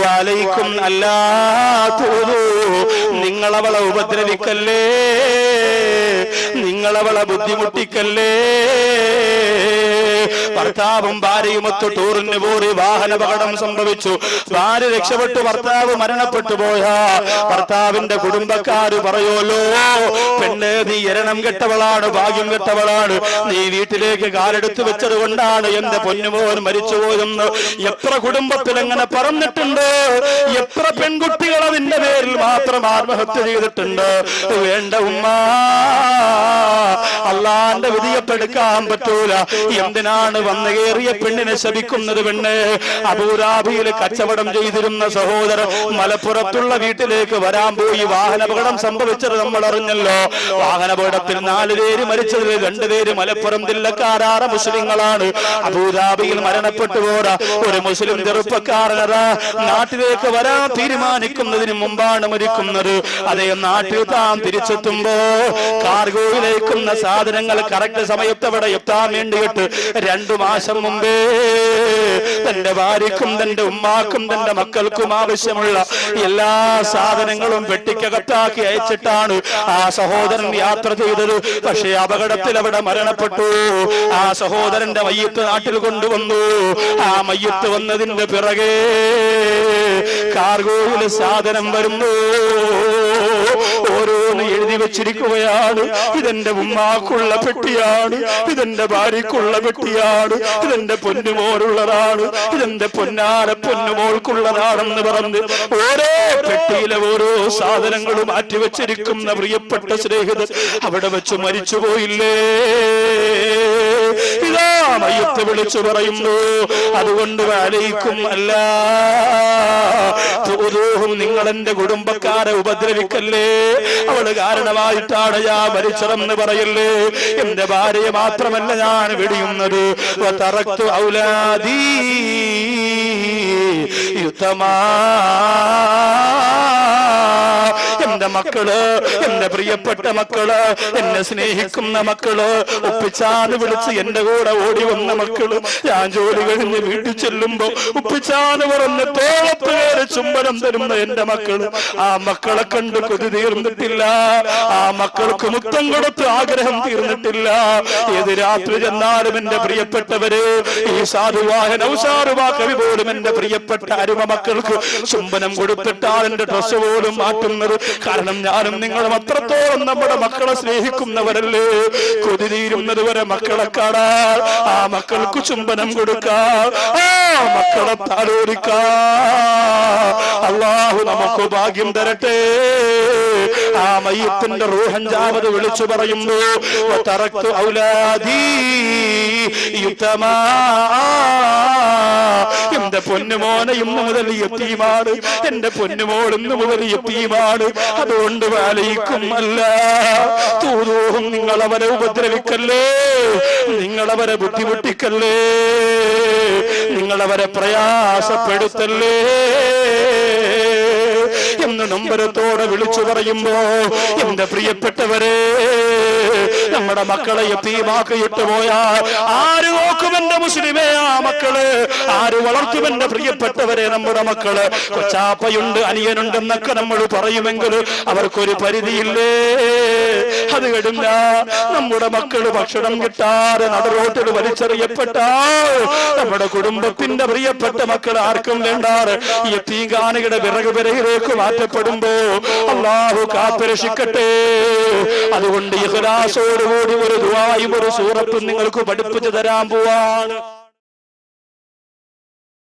വലൈക്കും അല്ലാത്തൂതു, നിങ്ങളവളെ ഉപദ്രവിക്കല്ലേ, നിങ്ങളവളെ ബുദ്ധിമുട്ടിക്കല്ലേ. ഭർത്താവും ഭാര്യയുമൊത്ത് ടൂറിന് പോയി വാഹനാപകടം സംഭവിച്ചു. ഭാര്യ രക്ഷപ്പെട്ടു, ഭർത്താവ് മരണപ്പെട്ടു പോയാ ഭർത്താവിന്റെ കുടുംബക്കാര് പറയുമല്ലോ, പെണ്ണ് നീ എരണം കെട്ടവളാണ്, ഭാഗ്യം കെട്ടവളാണ്, നീ വീട്ടിലേക്ക് കാലെടുത്ത് വെച്ചത് കൊണ്ടാണ് എന്റെ പൊന്നുമോൻ മരിച്ചുപോയെന്ന്. എത്ര കുടുംബത്തിൽ എങ്ങനെ പറഞ്ഞിട്ടുണ്ട്, എത്ര പെൺകുട്ടികൾ അതിന്റെ പേരിൽ മാത്രം ആത്മഹത്യ ചെയ്തിട്ടുണ്ട്. വേണ്ട ഉമ്മ, അള്ളാന്റെ വിധിയെപ്പെടുക്കാൻ പറ്റൂല. എന്തിനാണ് വന്നു കയറിയ പെണ്ണിനെ ശപിക്കുന്നത്? പെണ്ണ് അബൂദാബിയിൽ കച്ചവടം ചെയ്തിരുന്ന സഹോദരൻ മലപ്പുറത്തുള്ള വീട്ടിലേക്ക് വരാൻ പോയി വാഹനാപകടം സംഭവിച്ചത് നമ്മൾ അറിഞ്ഞല്ലോ. വാഹനാപകടത്തിൽ 4 പേര് മരിച്ചതിൽ 2 പേര് മലപ്പുറം ജില്ലക്കാരായ മുസ്ലിങ്ങളാണ്. അബൂദാബിയിൽ മരണപ്പെട്ടു പോരാ ഒരു മുസ്ലിം ചെറുപ്പക്കാരനതാ നാട്ടിലേക്ക് വരാൻ തീരുമാനിക്കുന്നതിന് മുമ്പാണ് മരിക്കുന്നത്. അതേ നാട്ടിൽ താൻ തിരിച്ചെത്തുമ്പോ കാർഗോയിലേക്കുന്ന സാധനങ്ങൾ കറക്റ്റ് സമയത്ത് അവിടെ എത്താൻ വേണ്ടിയിട്ട് 2 മാസം മുമ്പേ തന്റെ ഭാര്യക്കും തന്റെ ഉമ്മാക്കും തന്റെ മക്കൾക്കും ആവശ്യമുള്ള എല്ലാ സാധനങ്ങളും പെട്ടിക്കകത്താക്കി അയച്ചിട്ടാണ് ആ സഹോദരൻ യാത്ര ചെയ്തത്. പക്ഷേ അപകടത്തിൽ അവിടെ മരണപ്പെട്ടു. ആ സഹോദരന്റെ മയ്യത്ത് നാട്ടിൽ കൊണ്ടുവന്നു. ആ മയ്യത്ത് വന്നതിന്റെ പിറകെ കാർഗോയിൽ സാധനം വരുന്നു. ഓരോന്ന് എഴുതി വെച്ചിരിക്കുകയാണ്. ഇതെന്റെ ഉമ്മാക്കുള്ള പെട്ടിയാണ്, ഇതെന്റെ ഭാര്യക്കുള്ള പെട്ടിയാണ്, ഇതെന്റെ പൊന്നുമോനുള്ളതാണ്, ഇതെന്റെ പൊന്നാര പൊന്നുമോൾക്കുള്ളതാണെന്ന് പറഞ്ഞ് ഓരോ പെട്ടിയിലെ ഓരോ സാധനങ്ങളും മാറ്റിവെച്ചിരിക്കുന്ന പ്രിയപ്പെട്ട സ്നേഹിതൻ അവിടെ വെച്ച് മരിച്ചുപോയില്ലേ. ഇതാ മയ്യത്ത് വിളിച്ചു പറയുന്നു. അതുകൊണ്ട് വലൈക്കും അല്ല തൂദൂഹും, നിങ്ങൾ എന്റെ കുടുംബക്കാരെ ഉപദ്രവിക്കല്ലേ. അവള് കാരണമായിട്ടാണ് ഞാൻ മരിച്ചതെന്ന് പറയല്ലേ. എന്റെ ഭാര്യയെ മാത്രമല്ല ഞാൻ വെടിയുന്നത്. വതറക്തു ഔലാദീ യുതമാ, എന്റെ മക്കള്, എന്റെ പ്രിയപ്പെട്ട മക്കള്, എന്നെ സ്നേഹിക്കുന്ന മക്കള്, ഉപ്പിച്ചാന്ന് വിളിച്ച് എന്റെ കൂടെ ഓടി വന്ന മക്കള്, ഞാൻ ജോലി കഴിഞ്ഞ് വീട്ടിൽ ചെല്ലുമ്പോ ഉപ്പിച്ചാന്ന് പറഞ്ഞ് തോളത്ത് കയറി ചുംബനം തരുന്ന എന്റെ മക്കള്, ആ മക്കളെ കണ്ട് കൊതി തീർന്നിട്ടില്ല. ആ മക്കൾക്ക് മുത്തം കൊടുത്ത് ആഗ്രഹം തീർന്നിട്ടില്ല. ഏത് രാത്രി ചെന്നാലും എന്റെ പ്രിയപ്പെട്ടവര്, ഈ സാധുവായ നൗഷാറുവാ കവി പോലും എന്റെ പ്രിയപ്പെട്ട അരുമ മക്കൾക്ക് ചുംബനം കൊടുത്തിട്ടാണ് എന്റെ ഡ്രസ് പോലും മാറ്റുന്നത്. കാരണം ഞാനും നിങ്ങളും അത്രത്തോളം നമ്മുടെ മക്കളെ സ്നേഹിക്കുന്നവരല്ലേ. കൊതി തീരുന്നത് വരെ മക്കളെ കാണാൻ, ആ മക്കൾക്ക് ചുംബനം കൊടുക്കാൻ, ആ മക്കളെ താലോലിക്കാൻ അല്ലാഹു നമുക്ക് ഭാഗ്യം തരട്ടെ. ആ മയ്യത്തിന്റെ റൂഹഞ്ചാമത് വിളിച്ചു പറയുന്നു. വതറക്തു ഔലാദീ യുതമാ, എന്റെ പൊന്നുമോനെ ഇന്ന് മുതൽ യതീമാണ്, എന്റെ പൊന്നുമോൾ ഇന്ന് മുതൽ യതീമാണ്. അതുകൊണ്ട് വലൈക്കും അല്ല തൂദൂഹും, നിങ്ങളവരെ ഉപദ്രവിക്കല്ലേ, നിങ്ങളവരെ ബുദ്ധിമുട്ടിക്കല്ലേ, നിങ്ങളവരെ പ്രയാസപ്പെടുത്തല്ലേ എന്ന് നൊമ്പരത്തോടെ വിളിച്ചു പറയുമ്പോ, എന്റെ പ്രിയപ്പെട്ടവരെ, നമ്മുടെ മക്കളെ യതീമാക്കിയിട്ട് പോയാൽ ആര് നോക്കും എന്റെ മുസ്ലിമേ? ആ മക്കള് ആര് വളർത്തും എന്റെ പ്രിയപ്പെട്ടവരെ? നമ്മുടെ മക്കള് കൊച്ചാപ്പയുണ്ട്, അനിയനുണ്ടെന്നൊക്കെ നമ്മൾ പറയുമെങ്കിൽ അവർക്കൊരു പരിധിയില്ലേ. അത് കഴിഞ്ഞ നമ്മുടെ മക്കള് ഭക്ഷണം കിട്ടാതെ നടുറോട്ടിൽ വലിച്ചെറിയപ്പെട്ടാൽ നമ്മുടെ കുടുംബത്തിന്റെ പ്രിയപ്പെട്ട മക്കൾ ആർക്കും വേണ്ടാറ് യതീംഖാനയുടെ വിറകുപെരയിലേക്ക് മാറ്റപ്പെടുമ്പോ അല്ലാഹു കാത്തുരക്ഷിക്കട്ടെ. അതുകൊണ്ട് ഇഖ്ലാസോടുകൂടി ഒരു ദുആയും ഒരു സൂറത്തും നിങ്ങൾക്ക് പഠിപ്പിച്ചു തരാൻ പോവാണ്.